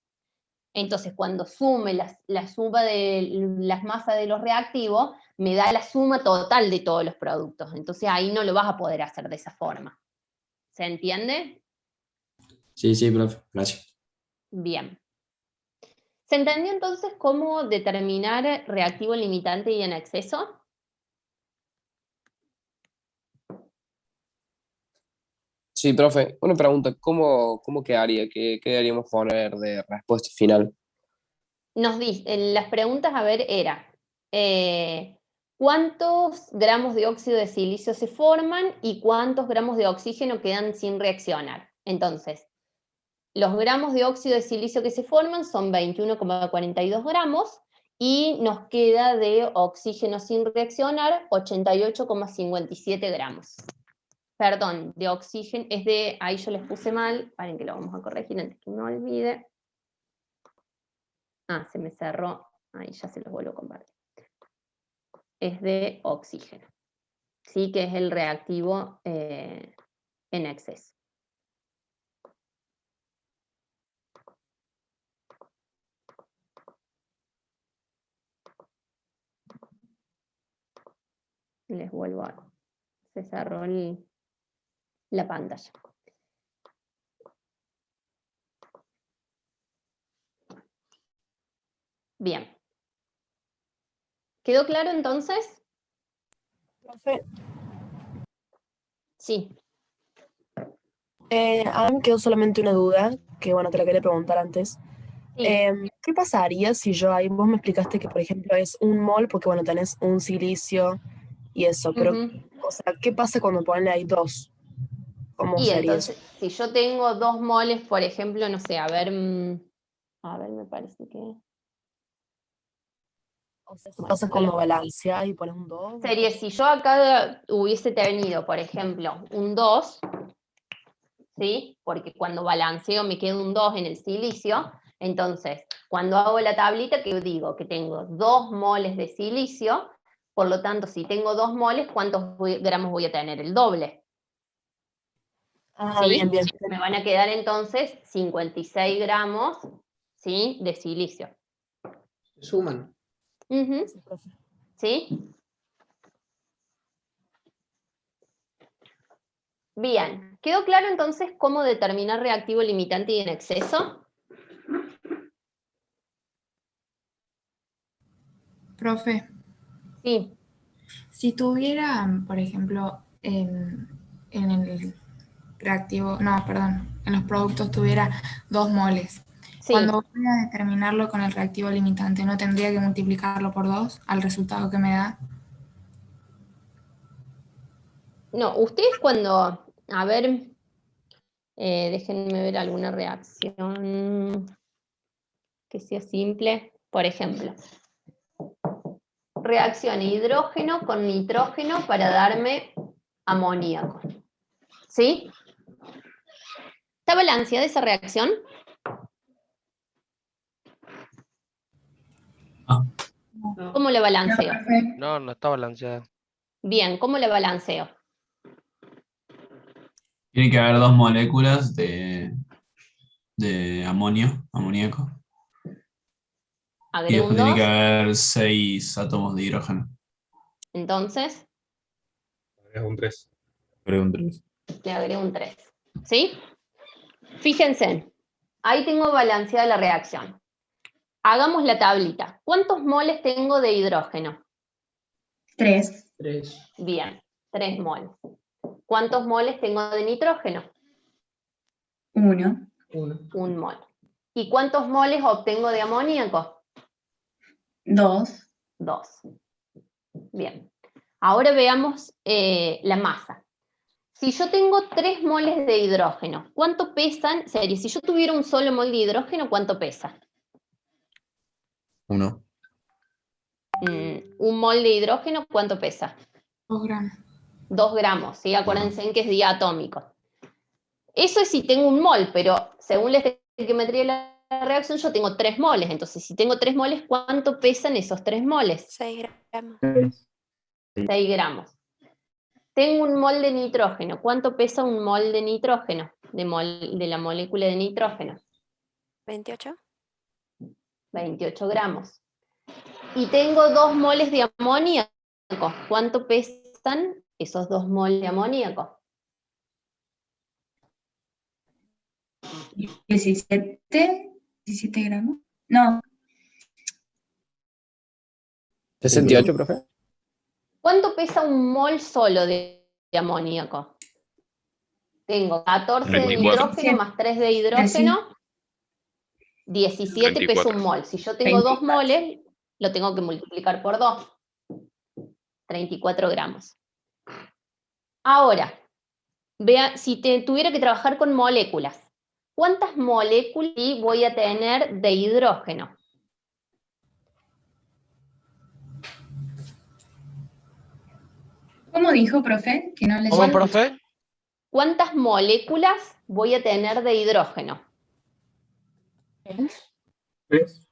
Entonces, cuando sume la suma de las masas de los reactivos, me da la suma total de todos los productos. Entonces, ahí no lo vas a poder hacer de esa forma. ¿Se entiende? Sí, profe, gracias. Bien. ¿Se entendió entonces cómo determinar reactivo limitante y en exceso? Sí, profe, una pregunta, ¿cómo quedaría? ¿Qué deberíamos poner de respuesta final? Nos dice, las preguntas, a ver, era ¿cuántos gramos de óxido de silicio se forman y cuántos gramos de oxígeno quedan sin reaccionar? Entonces, los gramos de óxido de silicio que se forman son 21,42 gramos y nos queda de oxígeno sin reaccionar 88,57 gramos. Perdón, de oxígeno, ahí yo les puse mal, paren que lo vamos a corregir antes que me olvide. Se me cerró, ahí ya se los vuelvo a compartir. Es de oxígeno, ¿sí?, que es el reactivo en exceso. Les vuelvo a... Se cerró la pantalla. Bien. ¿Quedó claro entonces? Profe, Sí. a mí me quedó solamente una duda, que bueno, te la quería preguntar antes. Sí. ¿Qué pasaría si yo ahí, vos me explicaste que por ejemplo es un mol, porque bueno, tenés un silicio y eso, pero, o sea, ¿qué pasa cuando ponen ahí dos? ¿Cómo Y sería entonces, eso? si yo tengo 2 moles, por ejemplo, no sé, a ver, me parece que... O sea, eso pasa cuando balanceas y pones un 2. Sería, si yo acá hubiese tenido, por ejemplo, un 2, ¿sí? Porque cuando balanceo me queda un 2 en el silicio, entonces, cuando hago la tablita, ¿qué digo? Que tengo 2 moles de silicio, por lo tanto, si tengo 2 moles, ¿cuántos gramos voy a tener? El doble. Ah, ¿Sí? bien, bien. Me van a quedar entonces 56 gramos, ¿sí? De silicio. Suman. Ujú. ¿Sí? Bien, ¿quedó claro entonces cómo determinar reactivo limitante y en exceso? Profe, Sí. si tuviera, por ejemplo, en el reactivo, no, perdón, en los productos tuviera 2 moles. Sí. Cuando voy a determinarlo con el reactivo limitante, ¿no tendría que multiplicarlo por 2 al resultado que me da? No, ustedes cuando, a ver, déjenme ver alguna reacción que sea simple. Por ejemplo, reacciona hidrógeno con nitrógeno para darme amoníaco. ¿Sí? ¿Está balanceada esa reacción? ¿Cómo la balanceo? No, no está balanceada. Bien, ¿cómo la balanceo? Tiene que haber 2 moléculas de amoníaco. Y Agrego un después tiene 2, que haber 6 átomos de hidrógeno. entonces Es un 3. Agrego un 3. le agrego un 3. ¿Sí? Fíjense, ahí tengo balanceada la reacción. Hagamos la tablita. ¿Cuántos moles tengo de hidrógeno? 3. 3. Bien, 3 moles. ¿Cuántos moles tengo de nitrógeno? 1. 1. 1 mol. ¿Y cuántos moles obtengo de amoníaco? 2. 2. Bien. Ahora veamos la masa. Si yo tengo 3 moles de hidrógeno, ¿cuánto pesan? Sería, si yo tuviera un solo mol de hidrógeno, ¿cuánto pesa? 1. Un mol de hidrógeno, ¿cuánto pesa? 2 gramos. 2 gramos, ¿sí? Acuérdense en que es diatómico. Eso es si tengo un mol, pero según la estequiometría de la reacción yo tengo 3 moles. Entonces, si tengo 3 moles, ¿cuánto pesan esos 3 moles? 6 gramos. 6 gramos. Tengo un mol de nitrógeno. ¿Cuánto pesa un mol de nitrógeno? De la molécula de nitrógeno. 28. 28 gramos. Y tengo 2 moles de amoníaco. ¿Cuánto pesan esos 2 moles de amoníaco? 17 gramos. No. 68, profe. ¿Cuánto pesa un mol solo de amoníaco? Tengo 14 de 24. nitrógeno más 3 de hidrógeno. 17 pesa 24. un mol. Si yo tengo 2 moles, lo tengo que multiplicar por 2. 34 gramos. Ahora, vea, si tuviera que trabajar con moléculas, ¿cuántas moléculas voy a tener de hidrógeno? ¿Cómo dijo, profe? Que no le ¿Cómo, llegó. profe? ¿Cuántas moléculas voy a tener de hidrógeno? 3.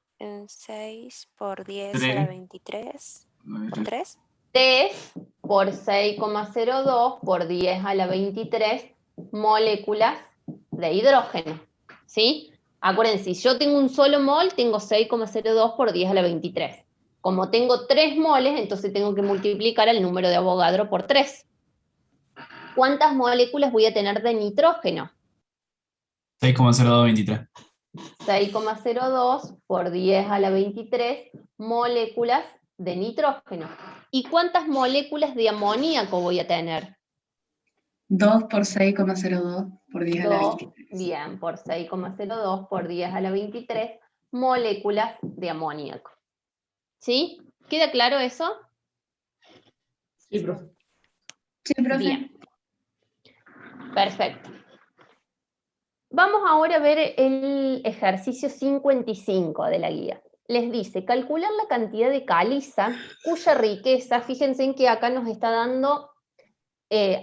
6 por 10 a 3. la 23. ¿Por 3? 3 por 6,02 por 10 a la 23 moléculas de hidrógeno. ¿Sí? Acuérdense, si yo tengo un solo mol, tengo 6,02 por 10 a la 23. Como tengo 3 moles, entonces tengo que multiplicar el número de Avogadro por 3. ¿Cuántas moléculas voy a tener de nitrógeno? 6,0223. 6,02 por 10 a la 23 moléculas de nitrógeno. ¿Y cuántas moléculas de amoníaco voy a tener? 2 por 6,02 por 10 a la 23. Bien, por 6,02 por 10 a la 23 moléculas de amoníaco. ¿Sí? ¿Queda claro eso? Sí, profe. Sí, profe. Bien. Perfecto. Vamos ahora a ver el ejercicio 55 de la guía. les dice calcular la cantidad de caliza cuya riqueza, fíjense en que acá nos está dando,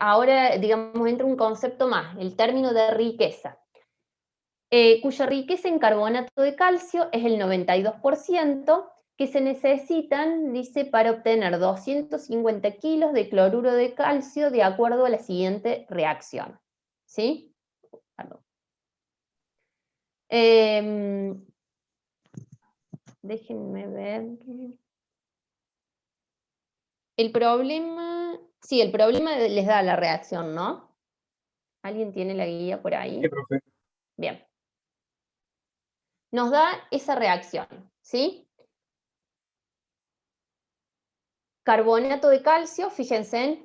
ahora digamos entra un concepto más, el término de riqueza, cuya riqueza en carbonato de calcio es el 92%, que se necesitan, dice, para obtener 250 kilos de cloruro de calcio de acuerdo a la siguiente reacción. ¿Sí? Perdón. Déjenme ver. El problema, sí, el problema les da la reacción, ¿no? ¿Alguien tiene la guía por ahí? Sí, profe. Bien. Nos da esa reacción, ¿sí? Carbonato de calcio, fíjense,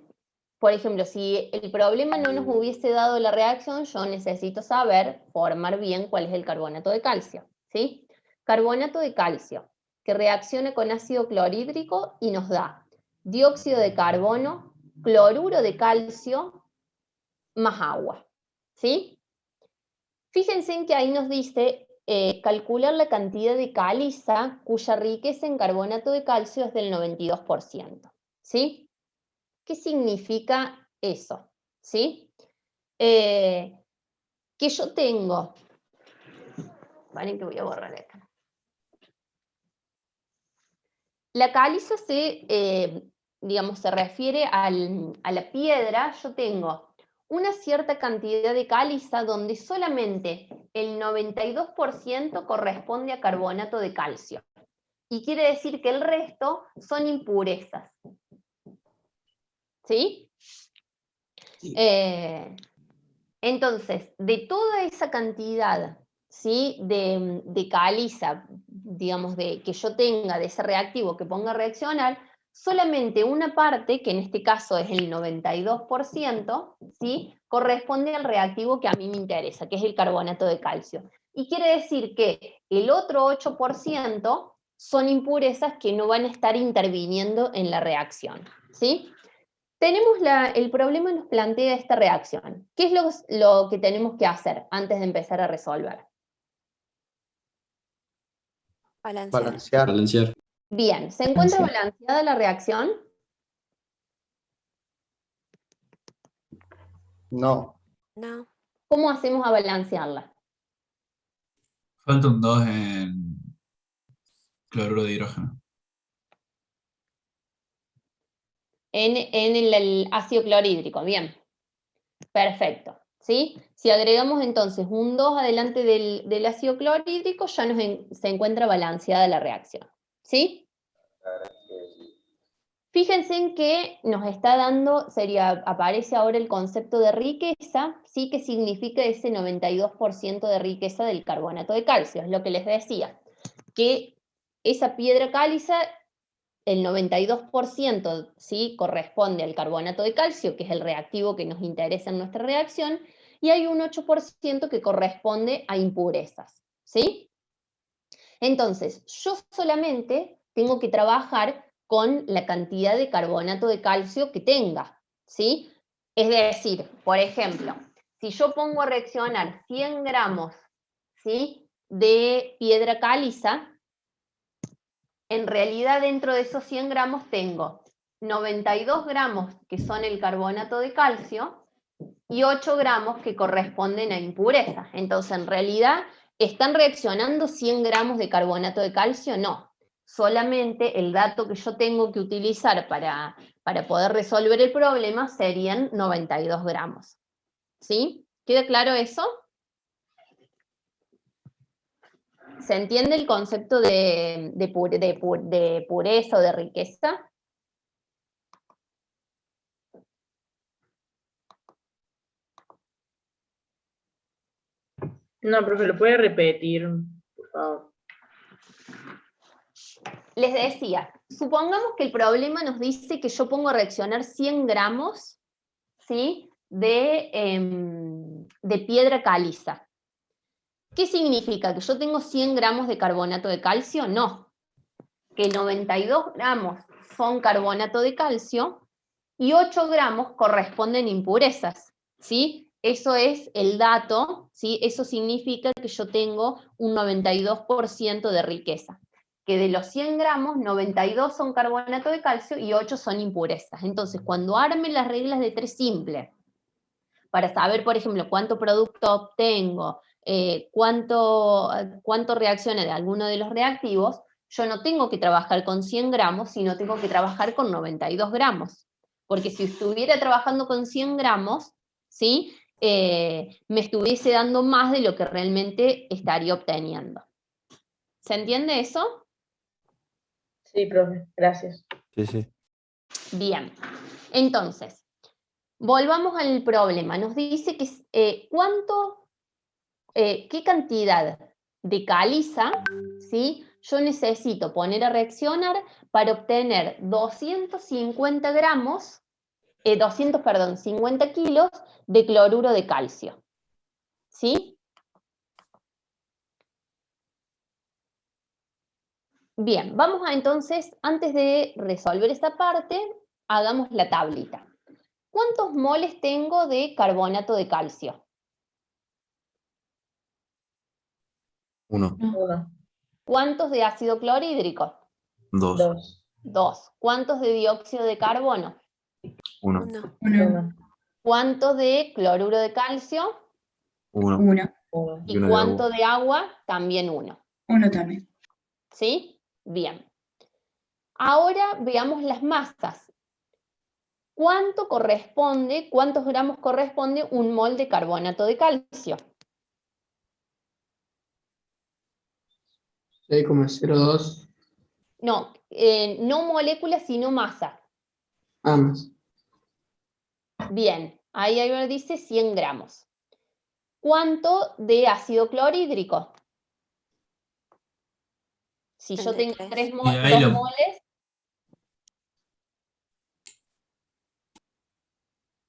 por ejemplo, si el problema no nos hubiese dado la reacción, yo necesito saber, formar bien cuál es el carbonato de calcio, ¿sí? Carbonato de calcio, que reacciona con ácido clorhídrico y nos da dióxido de carbono, cloruro de calcio, más agua, ¿sí? Fíjense en que ahí nos dice calcular la cantidad de caliza cuya riqueza en carbonato de calcio es del 92%, ¿sí? ¿Qué significa eso? ¿Sí? Que yo tengo, vale, que voy a borrar acá. La caliza digamos, se refiere a la piedra. Yo tengo una cierta cantidad de caliza donde solamente el 92% corresponde a carbonato de calcio. Y quiere decir que el resto son impurezas. ¿Sí? Entonces, de toda esa cantidad, ¿sí?, de caliza, digamos, que yo tenga de ese reactivo que ponga a reaccionar, solamente una parte, que en este caso es el 92%, ¿sí?, corresponde al reactivo que a mí me interesa, que es el carbonato de calcio. Y quiere decir que el otro 8% son impurezas que no van a estar interviniendo en la reacción, ¿sí? Tenemos el problema nos plantea esta reacción. ¿Qué es lo que tenemos que hacer antes de empezar a resolver? Balancear. Balancear. Bien, ¿se encuentra balanceada la reacción? No. No. ¿Cómo hacemos a balancearla? Falta un 2 en cloruro de hidrógeno. En el ácido clorhídrico, bien. Perfecto, ¿sí? Si agregamos entonces un 2 adelante del ácido clorhídrico, ya se encuentra balanceada la reacción, ¿sí? Fíjense en que nos está dando, aparece ahora el concepto de riqueza, ¿sí? Que significa ese 92% de riqueza del carbonato de calcio, es lo que les decía, que esa piedra caliza, el 92%, ¿sí?, corresponde al carbonato de calcio, que es el reactivo que nos interesa en nuestra reacción, y hay un 8% que corresponde a impurezas, ¿sí? Entonces, yo solamente tengo que trabajar con la cantidad de carbonato de calcio que tenga, ¿sí? Es decir, por ejemplo, si yo pongo a reaccionar 100 gramos, ¿sí?, de piedra caliza, en realidad dentro de esos 100 gramos tengo 92 gramos que son el carbonato de calcio y 8 gramos que corresponden a impurezas. Entonces, en realidad, ¿están reaccionando 100 gramos de carbonato de calcio? No. Solamente el dato que yo tengo que utilizar para poder resolver el problema serían 92 gramos. ¿Sí? ¿Queda claro eso? ¿Se entiende el concepto de pureza o de riqueza? No, profe, ¿lo puede repetir, por favor? Les decía, supongamos que el problema nos dice que yo pongo a reaccionar 100 gramos, ¿sí?, de piedra caliza. ¿Qué significa? ¿Que yo tengo 100 gramos de carbonato de calcio? No. Que 92 gramos son carbonato de calcio y 8 gramos corresponden a impurezas, ¿sí? Eso es el dato, ¿sí? Eso significa que yo tengo un 92% de riqueza. que de los 100 gramos, 92 son carbonato de calcio y 8 son impurezas. Entonces, cuando arme las reglas de 3 simple, para saber, por ejemplo, cuánto producto obtengo, cuánto reacciona de alguno de los reactivos, yo no tengo que trabajar con 100 gramos, sino tengo que trabajar con 92 gramos. Porque si estuviera trabajando con 100 gramos, ¿sí? Me estuviese dando más de lo que realmente estaría obteniendo. ¿Se entiende eso? Sí, profe, gracias. Sí, sí. Bien. Entonces, volvamos al problema. Nos dice que qué cantidad de caliza, ¿sí?, yo necesito poner a reaccionar para obtener 250 gramos, 50 kilos de cloruro de calcio. ¿Sí? Bien, vamos a entonces, antes de resolver esta parte, hagamos la tablita. ¿Cuántos moles tengo de carbonato de calcio? 1, ¿Cuántos de ácido clorhídrico? 2, 2. ¿Cuántos de dióxido de carbono? 1, ¿Cuántos de cloruro de calcio? 1. ¿Y cuánto de agua? También 1. 1 también. ¿Sí? Bien. Ahora veamos las masas. ¿Cuántos gramos corresponde un mol de carbonato de calcio? 6,02 No, no molécula, sino masa. amas. Bien, ahí dice 100 gramos. ¿Cuánto de ácido clorhídrico? Si yo tengo 2 moles,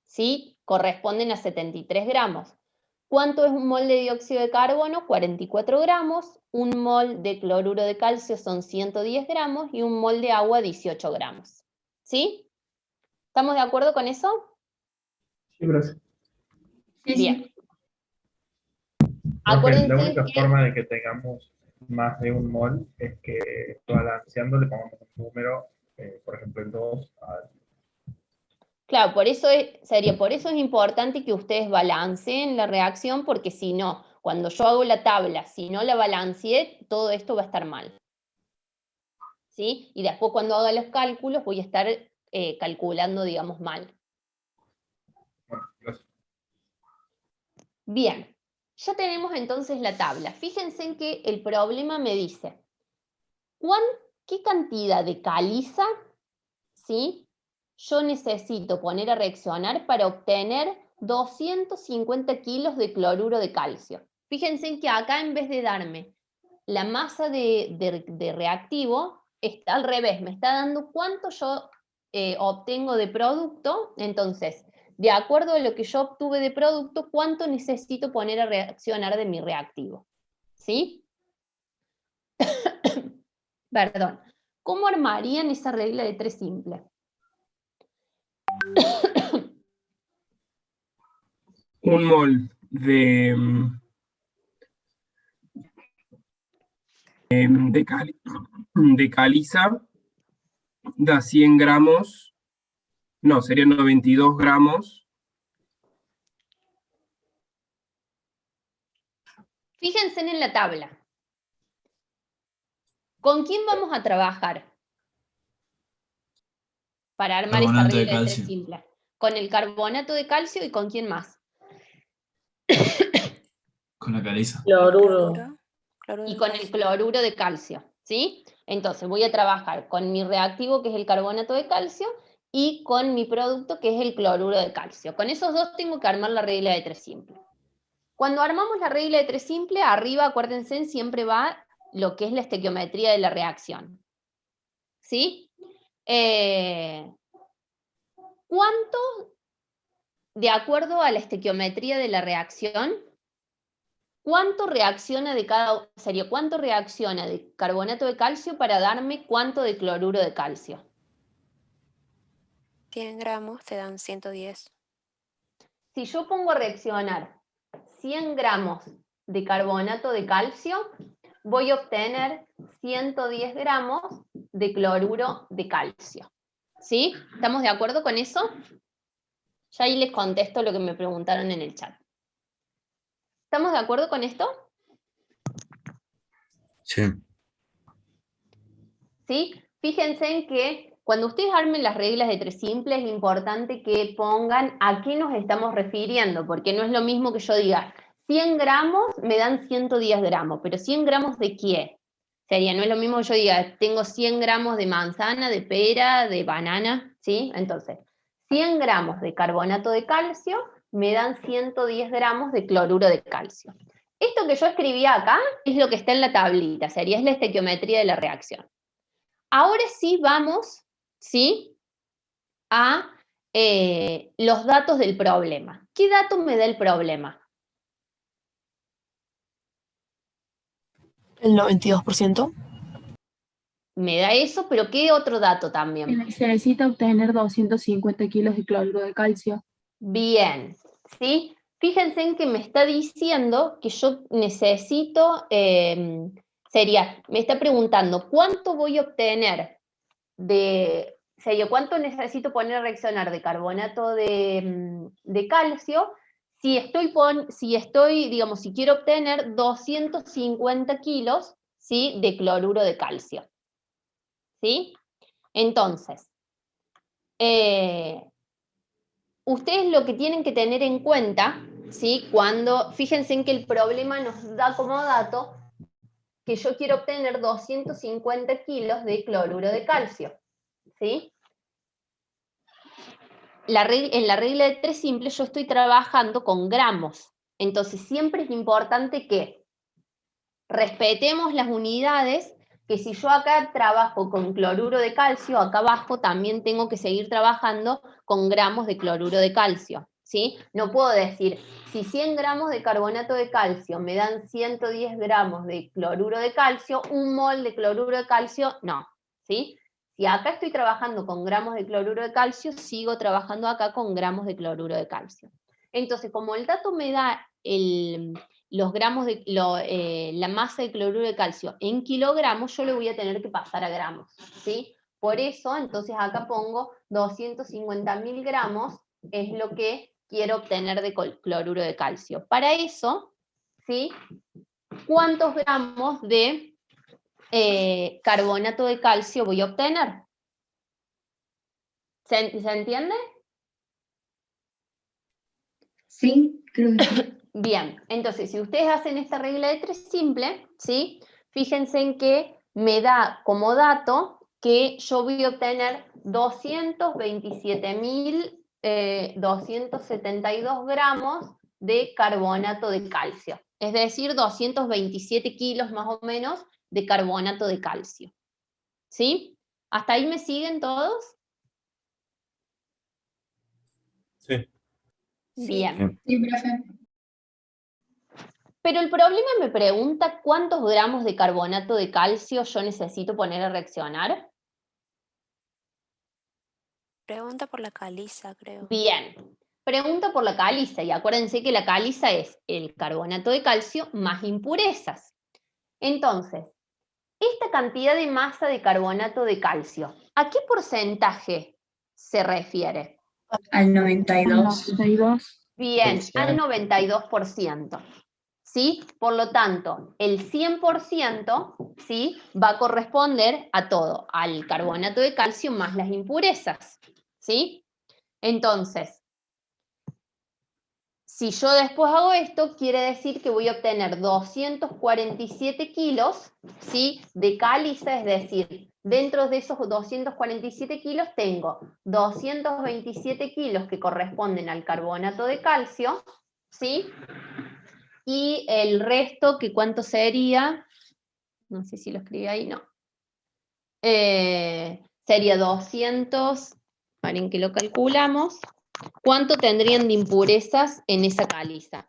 ¿sí?, corresponden a 73 gramos. ¿Cuánto es un mol de dióxido de carbono? 44 gramos. Un mol de cloruro de calcio son 110 gramos y un mol de agua 18 gramos. ¿Sí? ¿Estamos de acuerdo con eso? Sí, profe. Bien. La Acuérdense única que... forma de que tengamos más de un mol es que balanceando le pongamos un número, por ejemplo el 2 al... Claro, por eso es importante que ustedes balanceen la reacción, porque si no, cuando yo hago la tabla, si no la balanceé, todo esto va a estar mal. ¿Sí? Y después cuando haga los cálculos voy a estar calculando, digamos, mal. Bueno, gracias. Bien, ya tenemos entonces la tabla. Fíjense en que el problema me dice, ¿qué cantidad de caliza, ¿sí?, yo necesito poner a reaccionar para obtener 250 kilos de cloruro de calcio? Fíjense en que acá, en vez de darme la masa de reactivo, está al revés, me está dando cuánto yo obtengo de producto. Entonces, de acuerdo a lo que yo obtuve de producto, cuánto necesito poner a reaccionar de mi reactivo. ¿Sí? Perdón. ¿Cómo armarían esa regla de 3 simple? Un mol de caliza da 100 gramos, no, serían 92 gramos. Fíjense en la tabla. ¿Con quién vamos a trabajar para armar esta Carbonato de regla de 3 calcio. simple? Con el carbonato de calcio, ¿y con quién más? Con la caliza. Cloruro. Y con el cloruro de calcio, ¿sí? Entonces voy a trabajar con mi reactivo, que es el carbonato de calcio, y con mi producto, que es el cloruro de calcio. Con esos dos tengo que armar la regla de 3 simple. Cuando armamos la regla de 3 simple, arriba, acuérdense, siempre va lo que es la estequiometría de la reacción. ¿Sí? ¿Cuánto, de acuerdo a la estequiometría de la reacción, cuánto reacciona de carbonato de calcio para darme cuánto de cloruro de calcio? 100 gramos te dan 110. Si yo pongo a reaccionar 100 gramos de carbonato de calcio, voy a obtener 110 gramos de cloruro de calcio. ¿Sí? ¿Estamos de acuerdo con eso? Ya ahí les contesto lo que me preguntaron en el chat. ¿Estamos de acuerdo con esto? Sí. ¿Sí? Fíjense en que cuando ustedes armen las reglas de 3 simples es importante que pongan a qué nos estamos refiriendo, porque no es lo mismo que yo diga 100 gramos me dan 110 gramos, pero 100 gramos ¿de qué? Sería, no es lo mismo que yo diga, tengo 100 gramos de manzana, de pera, de banana, ¿sí? Entonces, 100 gramos de carbonato de calcio me dan 110 gramos de cloruro de calcio. Esto que yo escribí acá es lo que está en la tablita, sería es la estequiometría de la reacción. Ahora sí vamos, ¿sí?, a los datos del problema. ¿Qué dato me da el problema? El 92%. Me da eso, pero ¿qué otro dato también? Se necesita obtener 250 kilos de cloruro de calcio. Bien, ¿sí? Fíjense en que me está diciendo que yo necesito, me está preguntando, ¿cuánto voy a obtener cuánto necesito poner a reaccionar de carbonato de calcio si quiero obtener 250 kilos, ¿sí?, de cloruro de calcio. ¿Sí? Entonces, ustedes lo que tienen que tener en cuenta, ¿sí?, fíjense en que el problema nos da como dato que yo quiero obtener 250 kilos de cloruro de calcio, ¿sí? En la regla de 3 simples yo estoy trabajando con gramos, entonces siempre es importante que respetemos las unidades, que si yo acá trabajo con cloruro de calcio, acá abajo también tengo que seguir trabajando con gramos de cloruro de calcio, ¿sí? No puedo decir, si 100 gramos de carbonato de calcio me dan 110 gramos de cloruro de calcio, un mol de cloruro de calcio, no, ¿sí? Si acá estoy trabajando con gramos de cloruro de calcio, sigo trabajando acá con gramos de cloruro de calcio. Entonces, como el dato me da los gramos la masa de cloruro de calcio en kilogramos, yo le voy a tener que pasar a gramos, ¿sí? Por eso, entonces acá pongo 250.000 gramos, es lo que quiero obtener de cloruro de calcio. Para eso, ¿sí?, ¿cuántos gramos de carbonato de calcio voy a obtener? ¿Se entiende? Sí, creo que sí. Bien, entonces si ustedes hacen esta regla de 3 simple, ¿sí?, fíjense en que me da como dato que yo voy a obtener 227.272 gramos de carbonato de calcio, es decir, 227 kilos más o menos de carbonato de calcio. ¿Sí? ¿Hasta ahí me siguen todos? Sí. Bien. Sí, profe. Pero el problema me pregunta cuántos gramos de carbonato de calcio yo necesito poner a reaccionar. Pregunta por la caliza, creo. Bien. Pregunta por la caliza, y acuérdense que la caliza es el carbonato de calcio más impurezas. Entonces, esta cantidad de masa de carbonato de calcio, ¿a qué porcentaje se refiere? Al 92. 92. Bien, al 92%. ¿Sí? Por lo tanto, el 100%, ¿sí?, va a corresponder a todo, al carbonato de calcio más las impurezas. ¿Sí? Entonces, si yo después hago esto, quiere decir que voy a obtener 247 kilos, ¿sí?, de caliza, es decir, dentro de esos 247 kilos tengo 227 kilos que corresponden al carbonato de calcio, ¿sí?, y el resto, que ¿cuánto sería? No sé si lo escribí ahí, no. Sería 200, ¿en qué lo calculamos? ¿Cuánto tendrían de impurezas en esa caliza?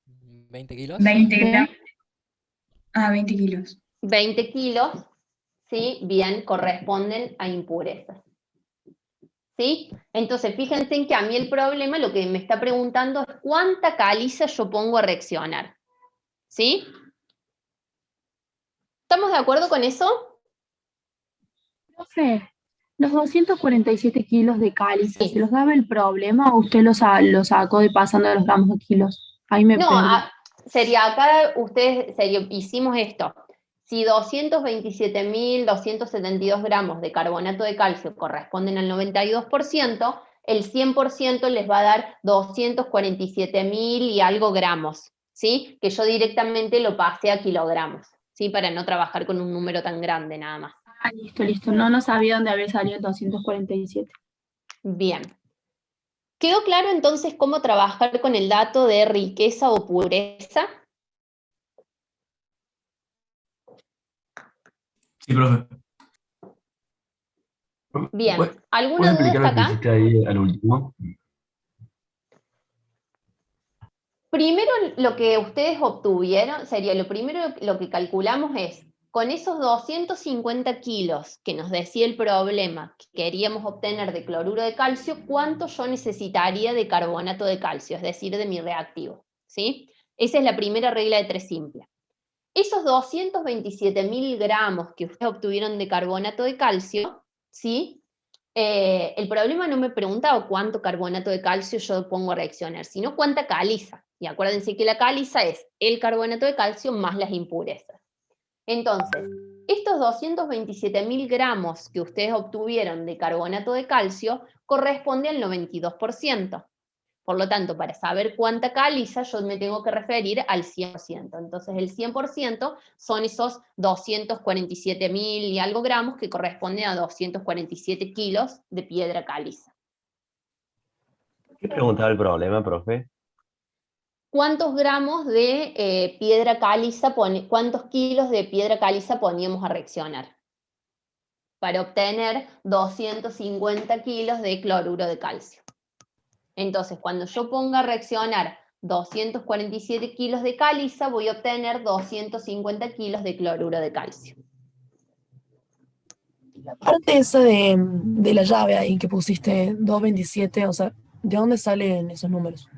20 kilos. 20 gramos. 20 kilos. 20 kilos, ¿sí? Bien, corresponden a impurezas. ¿Sí? Entonces, fíjense en que a mí el problema, lo que me está preguntando es cuánta caliza yo pongo a reaccionar. ¿Sí? ¿Estamos de acuerdo con eso? Profe, los 247 kilos de cáliza, ¿se los daba el problema o usted lo sacó de pasando de los gramos a kilos? Ahí me No, perdí. sería acá, hicimos esto. Si 227.272 gramos de carbonato de calcio corresponden al 92%, el 100% les va a dar 247.000 y algo gramos, ¿sí? Que yo directamente lo pasé a kilogramos, ¿sí? Para no trabajar con un número tan grande nada más. Ah, listo. No sabía dónde había salido el 247. Bien. ¿Quedó claro entonces cómo trabajar con el dato de riqueza o pureza? Sí, profe. Bien. ¿Alguna ¿Puedes duda explicar hasta lo que acá? hiciste ahí al último? Primero lo que ustedes obtuvieron, sería lo primero lo que calculamos es, con esos 250 kilos que nos decía el problema que queríamos obtener de cloruro de calcio, ¿cuánto yo necesitaría de carbonato de calcio? Es decir, de mi reactivo, ¿sí? Esa es la primera regla de 3 simple. Esos 227.000 gramos que ustedes obtuvieron de carbonato de calcio, ¿sí? El problema no me preguntaba cuánto carbonato de calcio yo pongo a reaccionar, sino cuánta caliza. Y acuérdense que la caliza es el carbonato de calcio más las impurezas. Entonces, estos 227.000 gramos que ustedes obtuvieron de carbonato de calcio corresponden al 92%. Por lo tanto, para saber cuánta caliza, yo me tengo que referir al 100%. Entonces, el 100% son esos 247.000 y algo gramos que corresponden a 247 kilos de piedra caliza. ¿Qué preguntaba el problema, profe? ¿Cuántos gramos de piedra caliza, cuántos kilos de piedra caliza poníamos a reaccionar? Para obtener 250 kilos de cloruro de calcio. Entonces, cuando yo ponga a reaccionar 247 kilos de caliza, voy a obtener 250 kilos de cloruro de calcio. La parte esa de la llave ahí que pusiste 227, o sea, ¿de dónde salen esos números?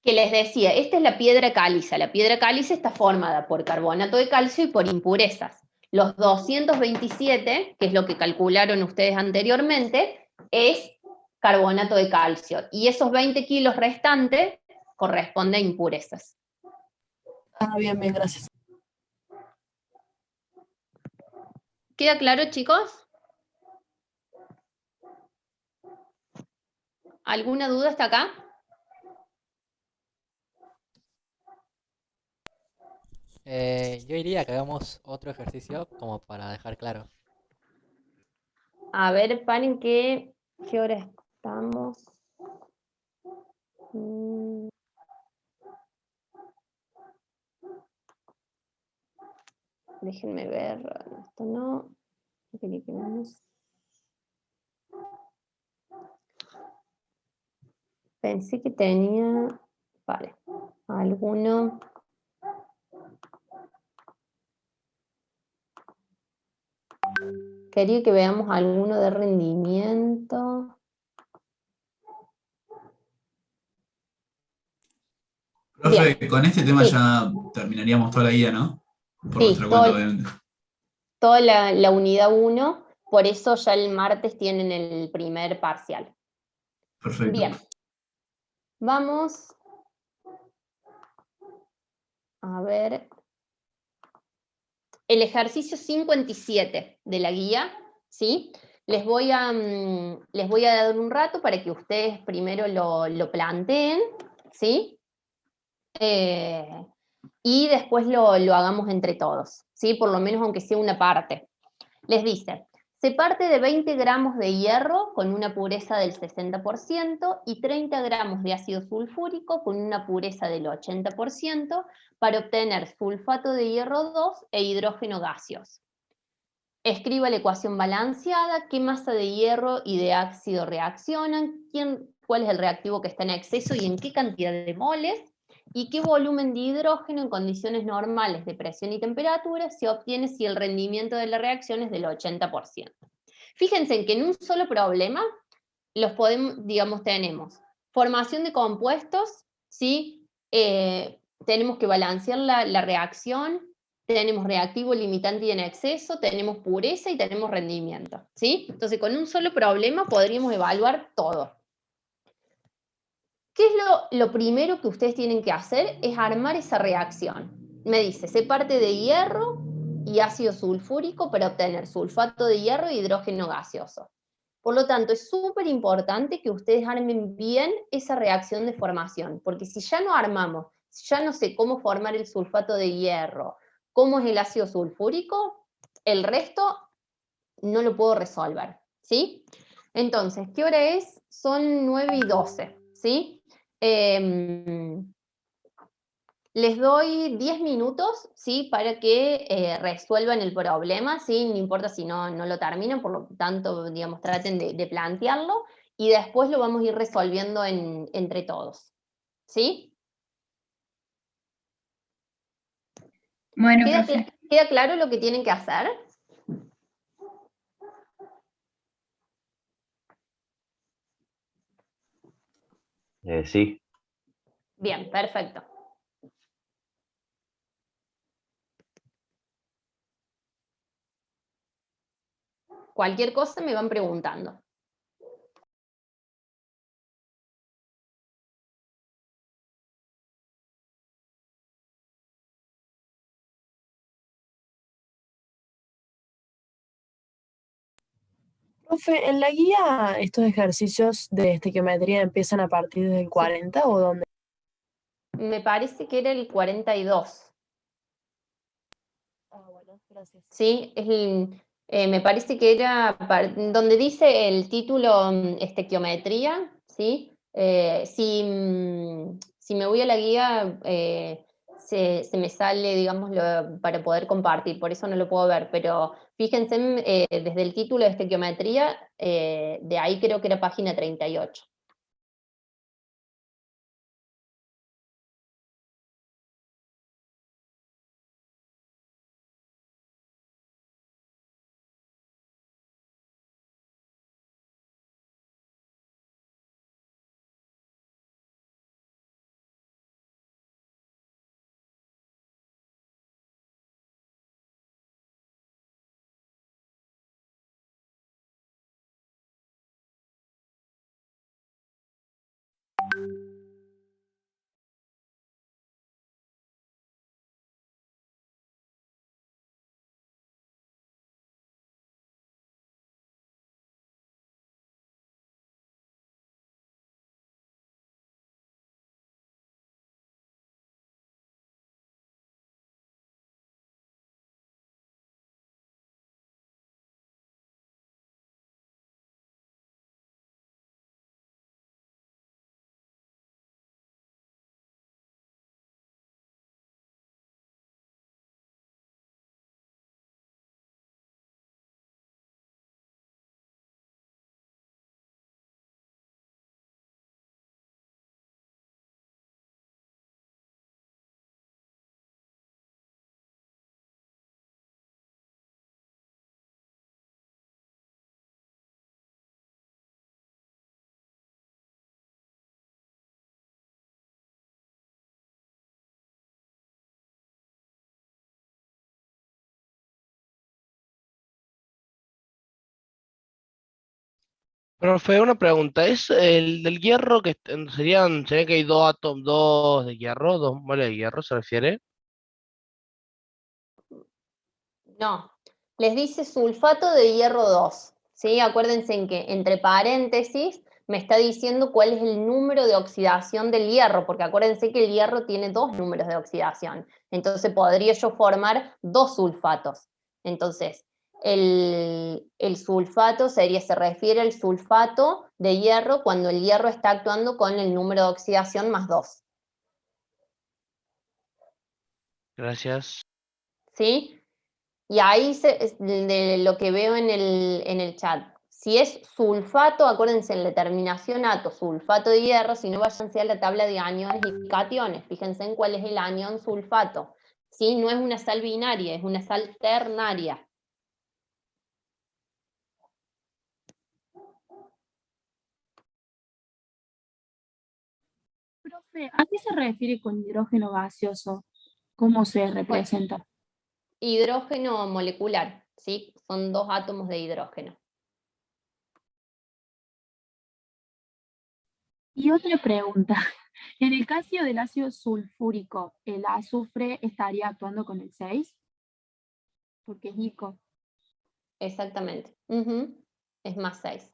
Que les decía, esta es la piedra caliza. La piedra caliza está formada por carbonato de calcio y por impurezas. Los 227, que es lo que calcularon ustedes anteriormente, es carbonato de calcio. Y esos 20 kilos restantes corresponden a impurezas. Ah, bien, gracias. ¿Queda claro, chicos? ¿Alguna duda hasta acá? Yo diría que hagamos otro ejercicio como para dejar claro. A ver, paren ¿qué hora estamos? Déjenme ver, esto no. Pensé que tenía, vale, alguno. Quería que veamos alguno de rendimiento. Profe, Bien. con este tema Sí. ya terminaríamos toda la guía, ¿no? Por Sí, nuestra cuenta, obviamente. toda la unidad 1, por eso ya el martes tienen el primer parcial. Perfecto. Bien. Vamos a ver el ejercicio 57 de la guía, ¿sí? Les voy a dar un rato para que ustedes primero lo planteen, ¿sí? Y después lo hagamos entre todos, ¿sí? Por lo menos aunque sea una parte. Les dice, se parte de 20 gramos de hierro con una pureza del 60% y 30 gramos de ácido sulfúrico con una pureza del 80% para obtener sulfato de hierro 2 e hidrógeno gaseoso. Escriba la ecuación balanceada, qué masa de hierro y de ácido reaccionan, cuál es el reactivo que está en exceso y en qué cantidad de moles, y qué volumen de hidrógeno en condiciones normales de presión y temperatura se obtiene si el rendimiento de la reacción es del 80%. Fíjense en que en un solo problema los podemos, tenemos formación de compuestos, ¿sí? tenemos que balancear la reacción, tenemos reactivo, limitante y en exceso, tenemos pureza y tenemos rendimiento, ¿sí? Entonces, con un solo problema podríamos evaluar todo. ¿Qué es lo primero que ustedes tienen que hacer? Es armar esa reacción. Me dice, se parte de hierro y ácido sulfúrico para obtener sulfato de hierro e hidrógeno gaseoso. Por lo tanto, es súper importante que ustedes armen bien esa reacción de formación, porque si ya no armamos, si ya no sé cómo formar el sulfato de hierro, cómo es el ácido sulfúrico, el resto no lo puedo resolver, ¿sí? Entonces, ¿qué hora es? Son 9:12, ¿sí? Les doy 10 minutos, ¿sí? Para que resuelvan el problema, ¿sí? No importa si no lo terminan, por lo tanto, digamos, traten de plantearlo, y después lo vamos a ir resolviendo entre todos, ¿sí? Bueno, profe. ¿Queda claro lo que tienen que hacer? Sí. Bien, perfecto. Cualquier cosa me van preguntando. Profe, ¿en la guía estos ejercicios de estequiometría empiezan a partir del 40 o dónde? Me parece que era el 42. Ah, bueno, gracias. Sí, me parece que era donde dice el título estequiometría, ¿sí? Si me voy a la guía, se me sale, digamos, para poder compartir, por eso no lo puedo ver, pero fíjense desde el título de estequiometría, de ahí creo que era página 38. Profe, una pregunta. ¿Es el del hierro que sería que hay dos átomos, dos de hierro, dos moles de hierro, se refiere? No, les dice sulfato de hierro 2, ¿sí? Acuérdense en que entre paréntesis me está diciendo cuál es el número de oxidación del hierro, porque acuérdense que el hierro tiene dos números de oxidación, entonces podría yo formar dos sulfatos. Entonces, el sulfato se refiere al sulfato de hierro cuando el hierro está actuando con el número de oxidación más 2. Gracias. ¿Sí? Y ahí de lo que veo en el chat, si es sulfato, acuérdense en la terminación ato, sulfato de hierro, si no váyanse a la tabla de aniones y cationes, fíjense en cuál es el anión sulfato. ¿Sí? No es una sal binaria, es una sal ternaria. Profe, Profe, ¿a qué se refiere con hidrógeno gaseoso? ¿Cómo se representa? Hidrógeno molecular, ¿sí? Son 2 átomos de hidrógeno. Y otra pregunta. En el caso del ácido sulfúrico, ¿el azufre estaría actuando con el 6? Porque es ICO. Exactamente. Es más 6.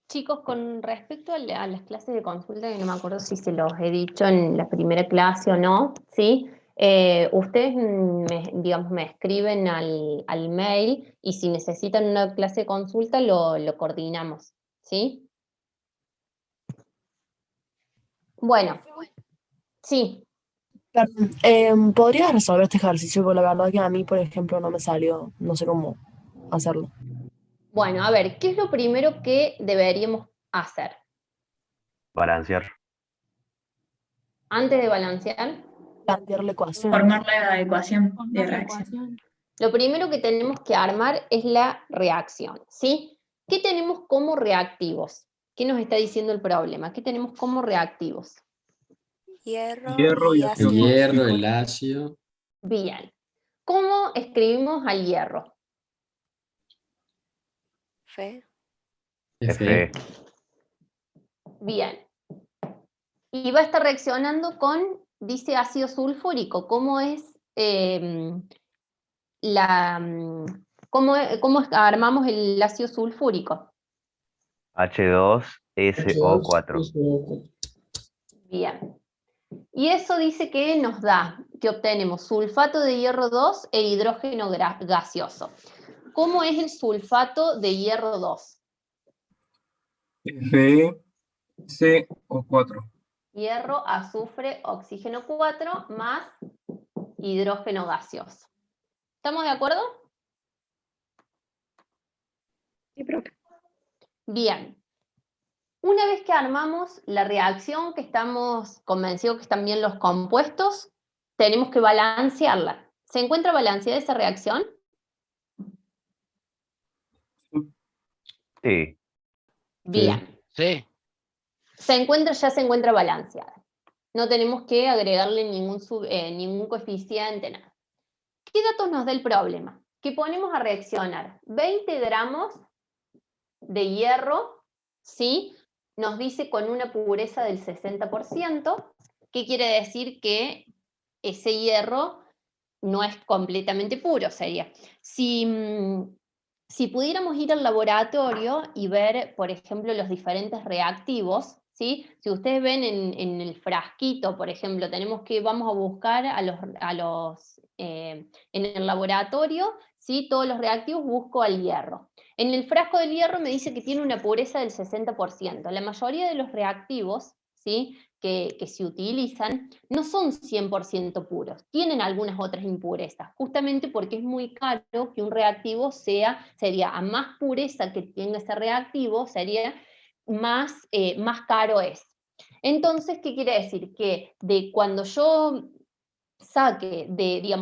Chicos, con respecto a las clases de consulta, que no me acuerdo si se los he dicho en la primera clase o no, ¿sí? Ustedes me escriben al mail y si necesitan una clase de consulta lo coordinamos, ¿sí? Bueno, sí. Perdón, ¿podrías resolver este ejercicio? Porque la verdad que a mí, por ejemplo, no me salió, no sé cómo hacerlo. Bueno, a ver, ¿qué es lo primero que deberíamos hacer? Balancear. Antes de balancear. Plantear la ecuación. Formar la ecuación de reacción. Lo primero que tenemos que armar es la reacción, ¿sí? ¿Qué tenemos como reactivos? ¿Qué nos está diciendo el problema? ¿Qué tenemos como reactivos? Hierro y El ácido hierro, fósforico. el ácido. Bien. ¿Cómo escribimos al hierro? Fe. Fe. Bien. Y va a estar reaccionando con, dice ácido sulfúrico. ¿Cómo es cómo armamos el ácido sulfúrico? H2SO4. Bien. Y eso dice que nos da, que obtenemos sulfato de hierro 2 e hidrógeno gaseoso. ¿Cómo es el sulfato de hierro 2? FeCO4. Hierro, azufre, oxígeno 4 más hidrógeno gaseoso. ¿Estamos de acuerdo? Sí, profe. Bien. Una vez que armamos la reacción, que estamos convencidos que están bien los compuestos, tenemos que balancearla. ¿Se encuentra balanceada esa reacción? Sí. Bien. Sí. Ya se encuentra balanceada. No tenemos que agregarle ningún coeficiente, nada. ¿Qué datos nos da el problema? Que ponemos a reaccionar 20 gramos de hierro, ¿sí? Nos dice con una pureza del 60%, ¿qué quiere decir? Que ese hierro no es completamente puro, sería. Si pudiéramos ir al laboratorio y ver, por ejemplo, los diferentes reactivos, ¿sí? Si ustedes ven en el frasquito, por ejemplo, vamos a buscar en el laboratorio, ¿sí? Todos los reactivos, busco al hierro. En el frasco del hierro me dice que tiene una pureza del 60%. La mayoría de los reactivos, ¿sí? que se utilizan no son 100% puros, tienen algunas otras impurezas, justamente porque es muy caro que un reactivo sería a más pureza que tenga ese reactivo, sería más caro es. Entonces, ¿qué quiere decir? Que cuando yo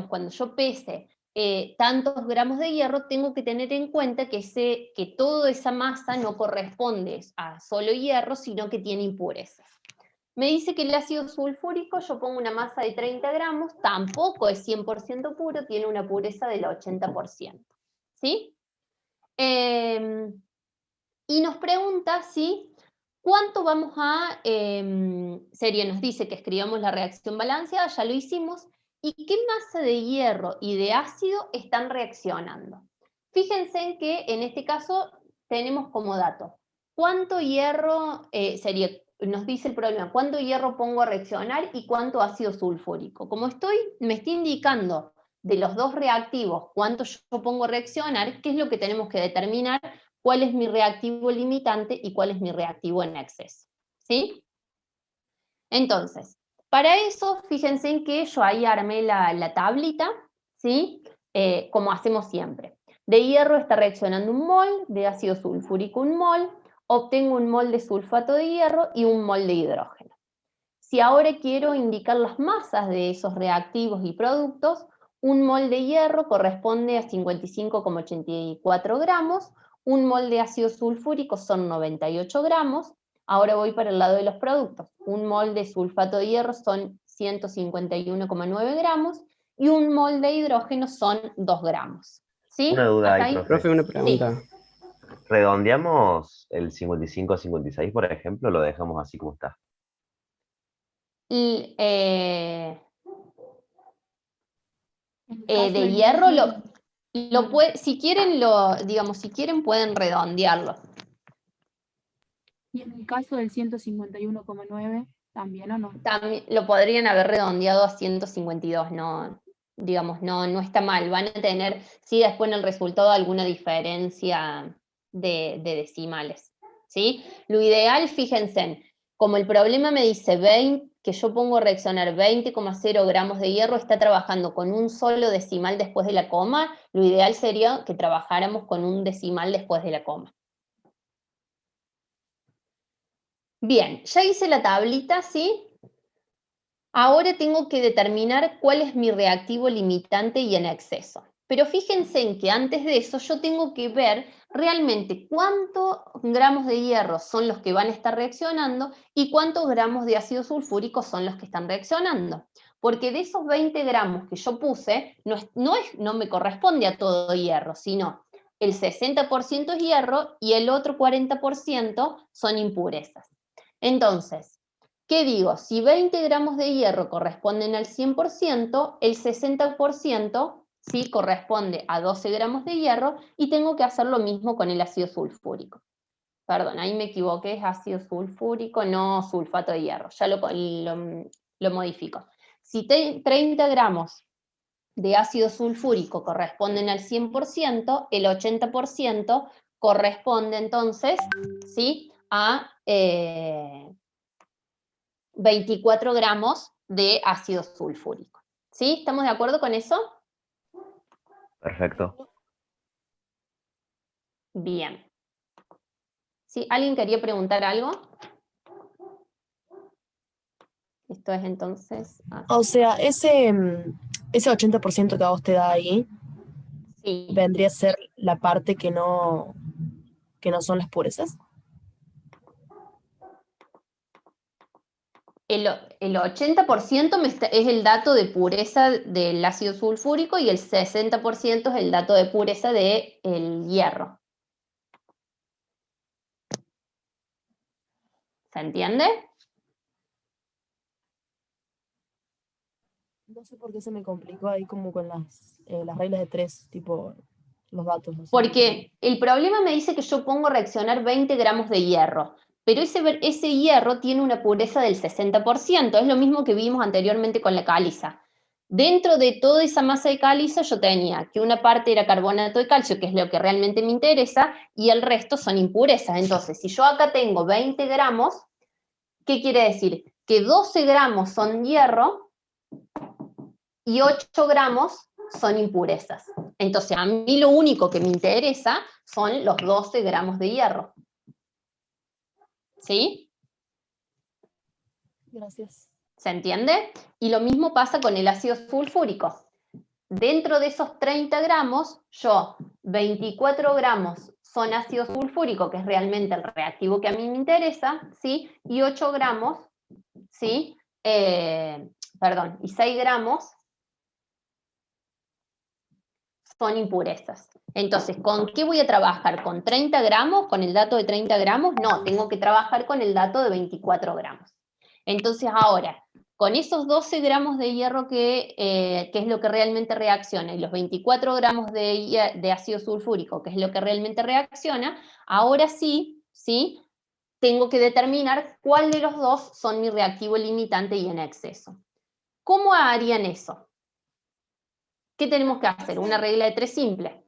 cuando yo pese tantos gramos de hierro, tengo que tener en cuenta que toda esa masa no corresponde a solo hierro, sino que tiene impurezas. Me dice que el ácido sulfúrico, yo pongo una masa de 30 gramos, tampoco es 100% puro, tiene una pureza del 80%. ¿Sí? Y nos pregunta si, ¿cuánto vamos a, nos dice que escribamos la reacción balanceada, ya lo hicimos, y qué masa de hierro y de ácido están reaccionando. Fíjense en que en este caso tenemos como dato, ¿cuánto hierro nos dice el problema, cuánto hierro pongo a reaccionar y cuánto ácido sulfúrico? Como me está indicando de los dos reactivos cuánto yo pongo a reaccionar, ¿qué es lo que tenemos que determinar? ¿Cuál es mi reactivo limitante y cuál es mi reactivo en exceso? ¿Sí? Entonces, para eso, fíjense en que yo ahí armé la tablita, ¿sí? Como hacemos siempre. De hierro está reaccionando 1 mol, de ácido sulfúrico 1 mol, obtengo 1 mol de sulfato de hierro y 1 mol de hidrógeno. Si ahora quiero indicar las masas de esos reactivos y productos, 1 mol de hierro corresponde a 55,84 gramos, 1 mol de ácido sulfúrico son 98 gramos, ahora voy para el lado de los productos, 1 mol de sulfato de hierro son 151,9 gramos, y 1 mol de hidrógeno son 2 gramos. ¿Sí? Una duda ¿Hasta ahí, ahí? profe. Una pregunta. ¿Redondeamos el 55 a 56, por ejemplo, o lo dejamos así como está? Y, de hierro, si quieren pueden redondearlo. Y en el caso del 151,9 ¿También o no? También lo podrían haber redondeado a 152, no, digamos, no está mal. Van a tener, sí, después en el resultado alguna diferencia de decimales, ¿sí? Lo ideal, fíjense, como el problema me dice 20, que yo pongo reaccionar 20,0 gramos de hierro, está trabajando con un solo decimal después de la coma, lo ideal sería que trabajáramos con un decimal después de la coma. Bien, ya hice la tablita, ¿sí? Ahora tengo que determinar cuál es mi reactivo limitante y en exceso. Pero fíjense en que antes de eso yo tengo que ver realmente cuántos gramos de hierro son los que van a estar reaccionando y cuántos gramos de ácido sulfúrico son los que están reaccionando. Porque de esos 20 gramos que yo puse, no me corresponde a todo hierro, sino el 60% es hierro y el otro 40% son impurezas. Entonces, ¿qué digo? Si 20 gramos de hierro corresponden al 100%, el 60% ¿sí? corresponde a 12 gramos de hierro y tengo que hacer lo mismo con el ácido sulfúrico. Perdón, ahí me equivoqué, es ácido sulfúrico, no sulfato de hierro, ya lo modifico. Si 30 gramos de ácido sulfúrico corresponden al 100%, el 80% corresponde entonces ¿sí? a 24 gramos de ácido sulfúrico. ¿Sí? ¿Estamos de acuerdo con eso? Perfecto. Bien. ¿Sí? ¿Alguien quería preguntar algo? Esto es entonces... O sea, ese 80% que a vos te da ahí, sí. vendría a ser la parte que no son las purezas. El 80% es el dato de pureza del ácido sulfúrico y el 60% es el dato de pureza del hierro. ¿Se entiende? No sé por qué se me complicó ahí como con las reglas de 3, tipo los datos. No sé. Porque el problema me dice que yo pongo reaccionar 20 gramos de hierro, pero ese hierro tiene una pureza del 60%, es lo mismo que vimos anteriormente con la caliza. Dentro de toda esa masa de caliza yo tenía que una parte era carbonato de calcio, que es lo que realmente me interesa, y el resto son impurezas. Entonces, si yo acá tengo 20 gramos, ¿qué quiere decir? Que 12 gramos son hierro y 8 gramos son impurezas. Entonces, a mí lo único que me interesa son los 12 gramos de hierro. ¿Sí? Gracias. ¿Se entiende? Y lo mismo pasa con el ácido sulfúrico. Dentro de esos 30 gramos, 24 gramos son ácido sulfúrico, que es realmente el reactivo que a mí me interesa, ¿sí? Y 8 gramos, ¿sí? Y 6 gramos son impurezas. Entonces, ¿con qué voy a trabajar? ¿Con 30 gramos? ¿Con el dato de 30 gramos? No, tengo que trabajar con el dato de 24 gramos. Entonces, ahora, con esos 12 gramos de hierro que es lo que realmente reacciona, y los 24 gramos de ácido sulfúrico, que es lo que realmente reacciona, ahora sí, tengo que determinar cuál de los dos son mi reactivo limitante y en exceso. ¿Cómo harían eso? ¿Qué tenemos que hacer? Una regla de 3 simple.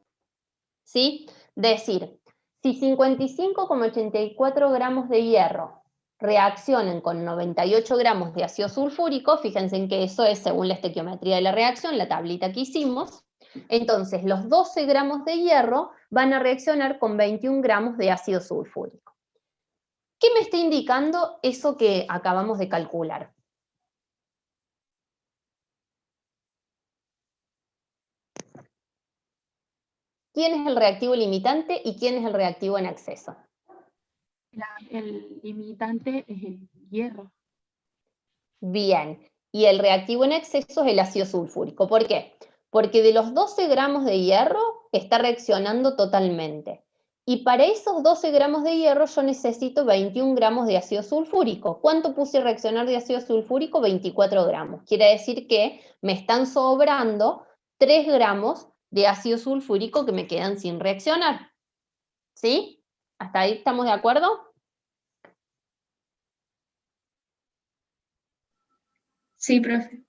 ¿Sí? Decir, si 55,84 gramos de hierro reaccionan con 98 gramos de ácido sulfúrico, fíjense en que eso es según la estequiometría de la reacción, la tablita que hicimos, entonces los 12 gramos de hierro van a reaccionar con 21 gramos de ácido sulfúrico. ¿Qué me está indicando eso que acabamos de calcular? ¿Quién es el reactivo limitante y quién es el reactivo en exceso? El limitante es el hierro. Bien, y el reactivo en exceso es el ácido sulfúrico. ¿Por qué? Porque de los 12 gramos de hierro está reaccionando totalmente. Y para esos 12 gramos de hierro yo necesito 21 gramos de ácido sulfúrico. ¿Cuánto puse a reaccionar de ácido sulfúrico? 24 gramos. Quiere decir que me están sobrando 3 gramos de ácido sulfúrico que me quedan sin reaccionar. ¿Sí? ¿Hasta ahí estamos de acuerdo? Sí, profe.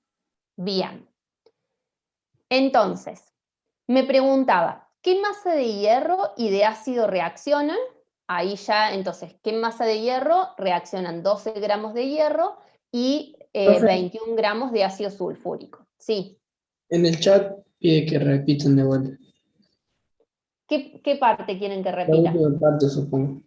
Bien. Entonces, me preguntaba, ¿qué masa de hierro y de ácido reaccionan? Ahí ya, entonces, ¿qué masa de hierro? Reaccionan 12 gramos de hierro y Profe. 21 gramos de ácido sulfúrico. Sí. En el chat pide que repitan de vuelta. ¿Qué parte quieren que La repita? última parte, supongo.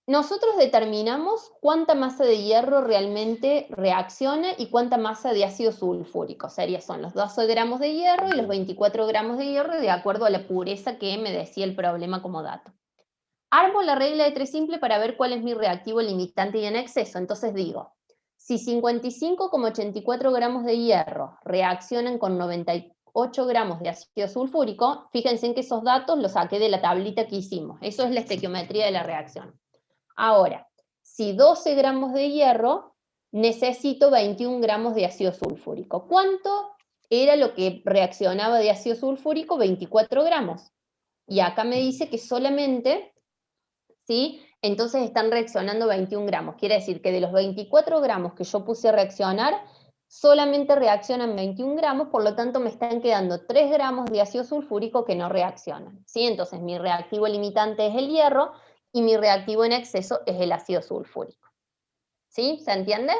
Nosotros determinamos cuánta masa de hierro realmente reacciona y cuánta masa de ácido sulfúrico. Son los 12 gramos de hierro y los 24 gramos de hierro de acuerdo a la pureza que me decía el problema como dato. Armo la regla de 3 simple para ver cuál es mi reactivo limitante y en exceso. Entonces digo, si 55,84 gramos de hierro reaccionan con 98 gramos de ácido sulfúrico, fíjense en que esos datos los saqué de la tablita que hicimos. Eso es la estequiometría de la reacción. Ahora, si 12 gramos de hierro, necesito 21 gramos de ácido sulfúrico. ¿Cuánto era lo que reaccionaba de ácido sulfúrico? 24 gramos. Y acá me dice que solamente, ¿sí? Entonces están reaccionando 21 gramos. Quiere decir que de los 24 gramos que yo puse a reaccionar, solamente reaccionan 21 gramos, por lo tanto me están quedando 3 gramos de ácido sulfúrico que no reaccionan, ¿sí? Entonces mi reactivo limitante es el hierro, y mi reactivo en exceso es el ácido sulfúrico. ¿Sí? ¿Se entiende?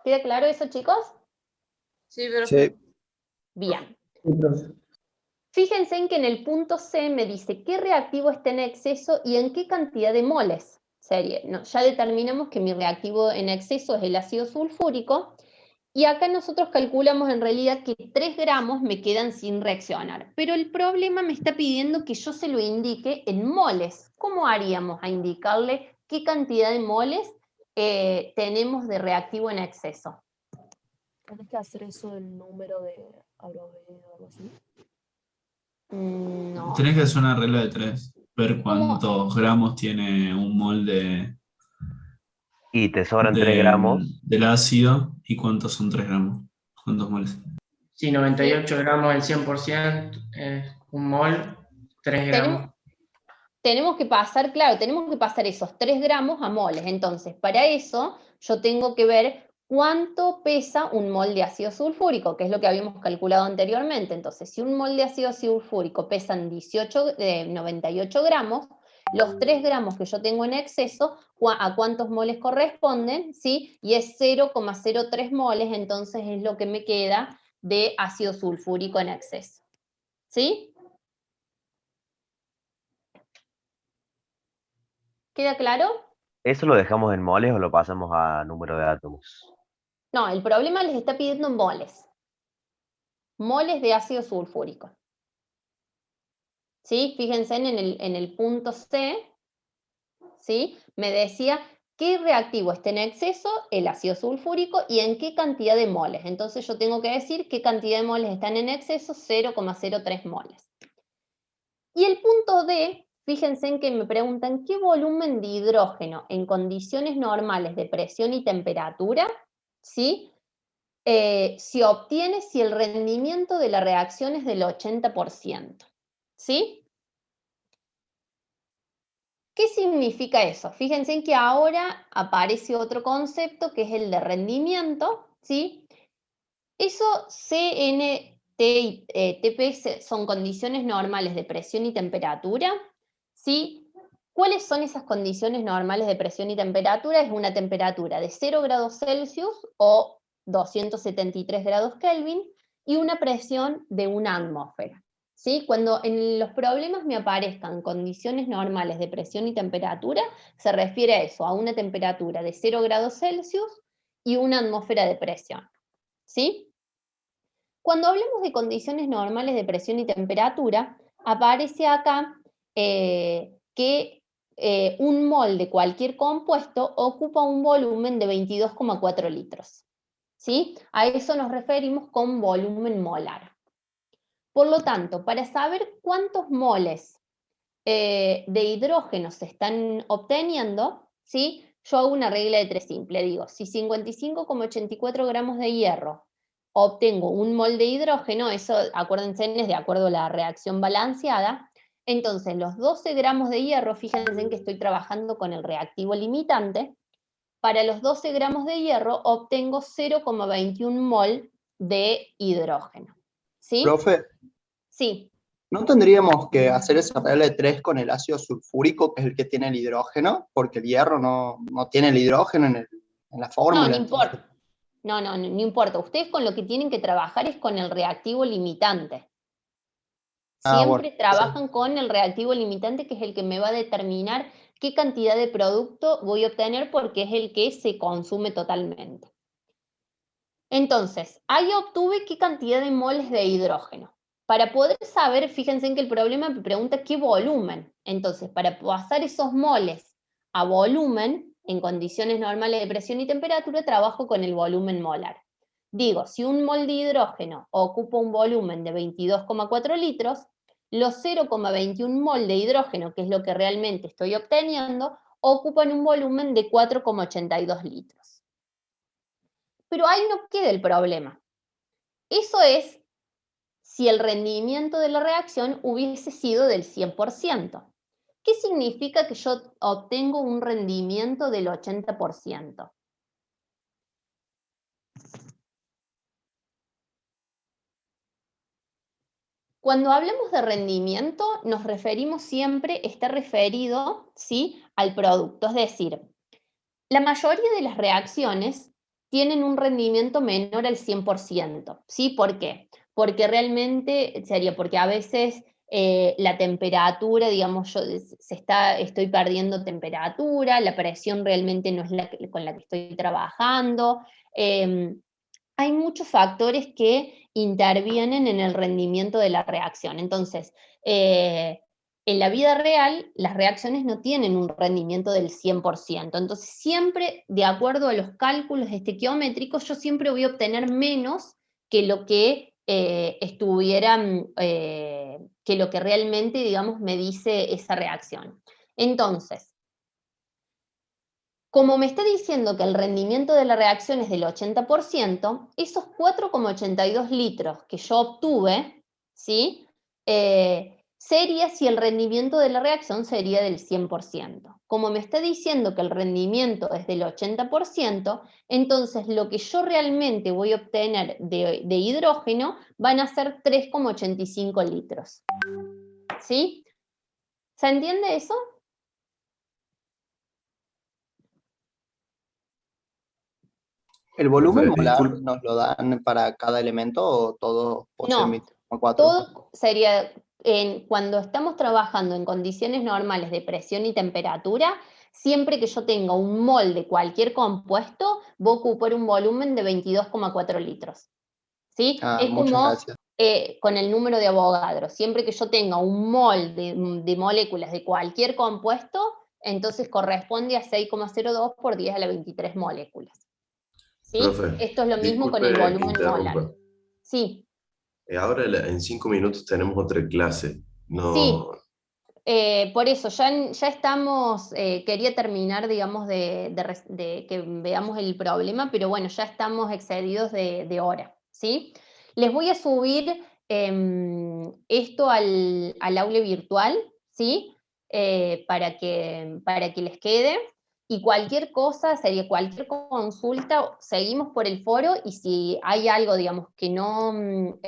¿Queda claro eso, chicos? Sí, pero... Sí. Bien. Sí, profe. Fíjense en que en el punto C me dice qué reactivo está en exceso y en qué cantidad de moles. Ya determinamos que mi reactivo en exceso es el ácido sulfúrico, y acá nosotros calculamos en realidad que 3 gramos me quedan sin reaccionar. Pero el problema me está pidiendo que yo se lo indique en moles. ¿Cómo haríamos a indicarle qué cantidad de moles tenemos de reactivo en exceso? ¿Tienes que hacer eso del número de Aroveo o algo así? No. Tenés que hacer una regla de 3. Ver cuántos gramos tiene un mol Y te sobran 3 gramos. del ácido y cuántos son 3 gramos. ¿Cuántos moles? Si 98 gramos el 100% es un mol, 3 gramos. Tenemos que pasar, claro, tenemos que pasar esos 3 gramos a moles. Entonces, para eso yo tengo que ver cuánto pesa un mol de ácido sulfúrico, que es lo que habíamos calculado anteriormente. Entonces, si un mol de ácido sulfúrico pesan 98 gramos, los 3 gramos que yo tengo en exceso, ¿a cuántos moles corresponden? ¿Sí? Y es 0,03 moles, entonces es lo que me queda de ácido sulfúrico en exceso. ¿Sí? ¿Queda claro? ¿Eso lo dejamos en moles o lo pasamos a número de átomos? No, el problema les está pidiendo moles. Moles de ácido sulfúrico. ¿Sí? Fíjense en el punto C, ¿sí? Me decía qué reactivo está en exceso, el ácido sulfúrico, y en qué cantidad de moles. Entonces yo tengo que decir qué cantidad de moles están en exceso, 0,03 moles. Y el punto D, fíjense en que me preguntan qué volumen de hidrógeno en condiciones normales de presión y temperatura, ¿sí? Se obtiene si el rendimiento de la reacción es del 80%. ¿Sí? ¿Qué significa eso? Fíjense en que ahora aparece otro concepto que es el de rendimiento, ¿sí? Eso CNT y TP son condiciones normales de presión y temperatura, ¿sí? ¿Cuáles son esas condiciones normales de presión y temperatura? Es una temperatura de 0 grados Celsius o 273 grados Kelvin y una presión de una atmósfera. ¿Sí? Cuando en los problemas me aparezcan condiciones normales de presión y temperatura, se refiere a eso, a una temperatura de 0 grados Celsius y una atmósfera de presión. ¿Sí? Cuando hablamos de condiciones normales de presión y temperatura, aparece acá que un mol de cualquier compuesto ocupa un volumen de 22,4 litros. ¿Sí? A eso nos referimos con volumen molar. Por lo tanto, para saber cuántos moles de hidrógeno se están obteniendo, ¿sí? Yo hago una regla de 3 simple. Digo, si 55,84 gramos de hierro obtengo un mol de hidrógeno, eso, acuérdense, es de acuerdo a la reacción balanceada, Entonces, los 12 gramos de hierro, fíjense en que estoy trabajando con el reactivo limitante, para los 12 gramos de hierro obtengo 0,21 mol de hidrógeno. ¿Sí? Profe, Sí. ¿no tendríamos que hacer esa regla de 3 con el ácido sulfúrico, que es el que tiene el hidrógeno? Porque el hierro no tiene el hidrógeno en la No, fórmula. no importa. No importa. Ustedes con lo que tienen que trabajar es con el reactivo limitante. Siempre trabajan con el reactivo limitante, que es el que me va a determinar qué cantidad de producto voy a obtener, porque es el que se consume totalmente. Entonces, ahí obtuve qué cantidad de moles de hidrógeno. Para poder saber, fíjense en que el problema me pregunta qué volumen. Entonces, para pasar esos moles a volumen, en condiciones normales de presión y temperatura, trabajo con el volumen molar. Digo, si un mol de hidrógeno ocupa un volumen de 22,4 litros, los 0,21 mol de hidrógeno, que es lo que realmente estoy obteniendo, ocupan un volumen de 4,82 litros. Pero ahí no queda el problema. Eso es si el rendimiento de la reacción hubiese sido del 100%. ¿Qué significa que yo obtengo un rendimiento del 80%? Cuando hablamos de rendimiento, nos referimos siempre, está referido, ¿sí?, al producto. Es decir, la mayoría de las reacciones tienen un rendimiento menor al 100%. ¿Sí? ¿Por qué? Porque realmente, porque a veces la temperatura, digamos, estoy perdiendo temperatura, la presión realmente no es con la que estoy trabajando. Hay muchos factores que intervienen en el rendimiento de la reacción. Entonces, en la vida real, las reacciones no tienen un rendimiento del 100%. Entonces, siempre, de acuerdo a los cálculos estequiométricos, yo siempre voy a obtener menos que lo que que lo que realmente, digamos, me dice esa reacción. Entonces, como me está diciendo que el rendimiento de la reacción es del 80%, esos 4,82 litros que yo obtuve, ¿sí?, sería si el rendimiento de la reacción sería del 100%. Como me está diciendo que el rendimiento es del 80%, entonces lo que yo realmente voy a obtener de hidrógeno van a ser 3,85 litros. ¿Sí? ¿Se entiende eso? ¿El volumen Profe, molar disculpe. nos lo dan para cada elemento o todo posee No, 20,4? todo sería, cuando estamos trabajando en condiciones normales de presión y temperatura, siempre que yo tenga un mol de cualquier compuesto, voy a ocupar un volumen de 22,4 litros. ¿Sí? Es Muchas como gracias. con el número de Avogadro. Siempre que yo tenga un mol de moléculas de cualquier compuesto, entonces corresponde a 6,02 por 10 a la 23 moléculas. ¿Sí? Profe, Esto es lo mismo con disculpe el que volumen molar. interrumpa. Sí. Ahora en 5 minutos tenemos otra clase. No, Sí. Por eso, ya estamos, quería terminar, digamos, de que veamos el problema, pero bueno, ya estamos excedidos de hora, ¿sí? Les voy a subir esto al aula virtual, ¿sí? Para que les quede. Y cualquier cosa, sería cualquier consulta, seguimos por el foro, y si hay algo, digamos, que no,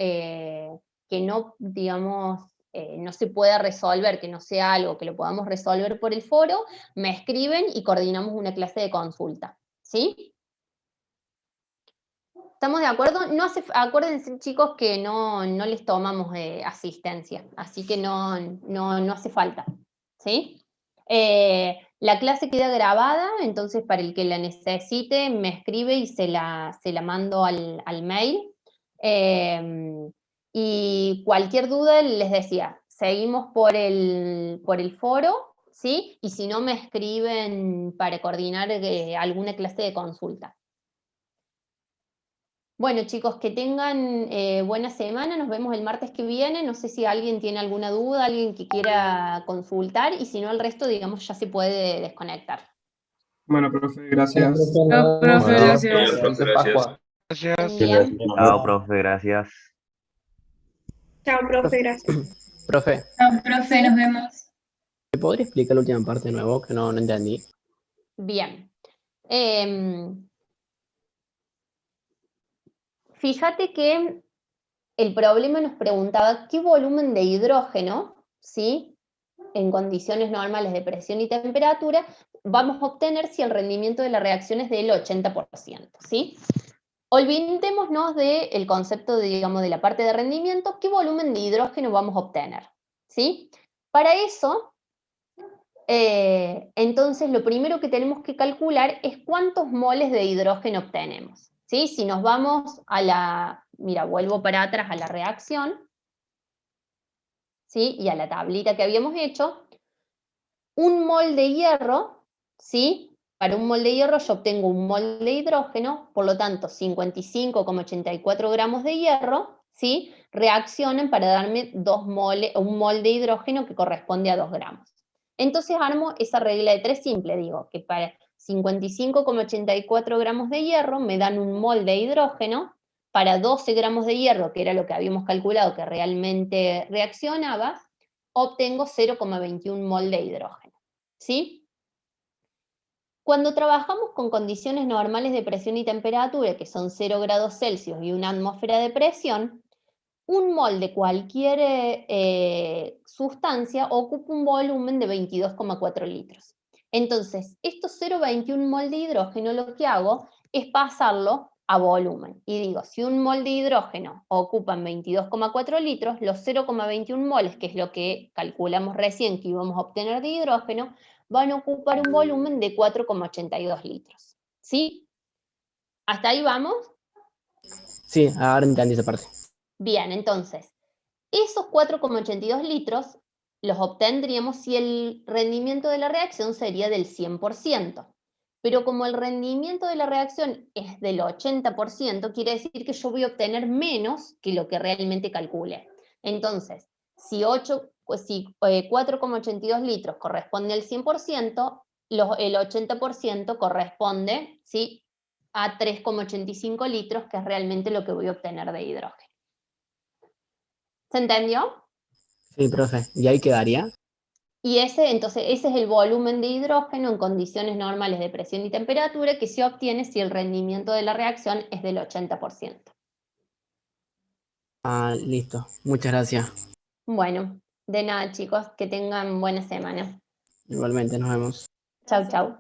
digamos, no se pueda resolver, que no sea algo que lo podamos resolver por el foro, me escriben y coordinamos una clase de consulta, ¿sí? ¿Estamos de acuerdo? Acuérdense, chicos, que no les tomamos asistencia, así que no hace falta, ¿sí? La clase queda grabada, entonces para el que la necesite me escribe y se la mando al mail. Y cualquier duda, les decía, seguimos por el foro, ¿sí? Y si no, me escriben para coordinar alguna clase de consulta. Bueno, chicos, que tengan buena semana, nos vemos el martes que viene. No sé si alguien tiene alguna duda, alguien que quiera consultar, y si no, el resto, digamos, ya se puede desconectar. Bueno, profe, gracias. Chao, profe, gracias. Profe, gracias. Gracias. Bien. Chao, profe, gracias. Chao, profe, gracias. Profe, No, profe, nos vemos. ¿me podría explicar la última parte de nuevo? Que no entendí. Bien. Fíjate que el problema nos preguntaba qué volumen de hidrógeno, ¿sí?, en condiciones normales de presión y temperatura, vamos a obtener si el rendimiento de la reacción es del 80%, ¿sí? Olvidémonos del concepto de, digamos, de la parte de rendimiento, qué volumen de hidrógeno vamos a obtener, ¿sí? Para eso, entonces lo primero que tenemos que calcular es cuántos moles de hidrógeno obtenemos, ¿sí? Si nos vamos a la, mira, vuelvo para atrás a la reacción, ¿sí?, y a la tablita que habíamos hecho, un mol de hierro, ¿sí? Para un mol de hierro yo obtengo un mol de hidrógeno, por lo tanto 55,84 gramos de hierro, ¿sí?, reaccionan para darme un mol de hidrógeno que corresponde a 2 gramos. Entonces armo esa regla de 3 simple, digo que para 55,84 gramos de hierro me dan un mol de hidrógeno, para 12 gramos de hierro, que era lo que habíamos calculado que realmente reaccionaba, obtengo 0,21 mol de hidrógeno, ¿sí? Cuando trabajamos con condiciones normales de presión y temperatura, que son 0 grados Celsius y una atmósfera de presión, un mol de cualquier sustancia ocupa un volumen de 22,4 litros. Entonces, estos 0,21 mol de hidrógeno lo que hago es pasarlo a volumen. Y digo, si un mol de hidrógeno ocupan 22,4 litros, los 0,21 moles, que es lo que calculamos recién que íbamos a obtener de hidrógeno, van a ocupar un volumen de 4,82 litros. ¿Sí? ¿Hasta ahí vamos? Sí, ahora entendí esa parte. Bien, entonces, esos 4,82 litros los obtendríamos si el rendimiento de la reacción sería del 100%. Pero como el rendimiento de la reacción es del 80%, quiere decir que yo voy a obtener menos que lo que realmente calculé. Entonces, si 4,82 litros corresponde al 100%, el 80% corresponde, ¿sí?, a 3,85 litros, que es realmente lo que voy a obtener de hidrógeno. ¿Se entendió? Sí, profe. ¿Y ahí quedaría? Y entonces, ese es el volumen de hidrógeno en condiciones normales de presión y temperatura que se obtiene si el rendimiento de la reacción es del 80%. Ah, listo. Muchas gracias. Bueno, de nada, chicos, que tengan buena semana. Igualmente, nos vemos. Chau, chau.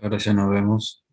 Ahora ya nos vemos.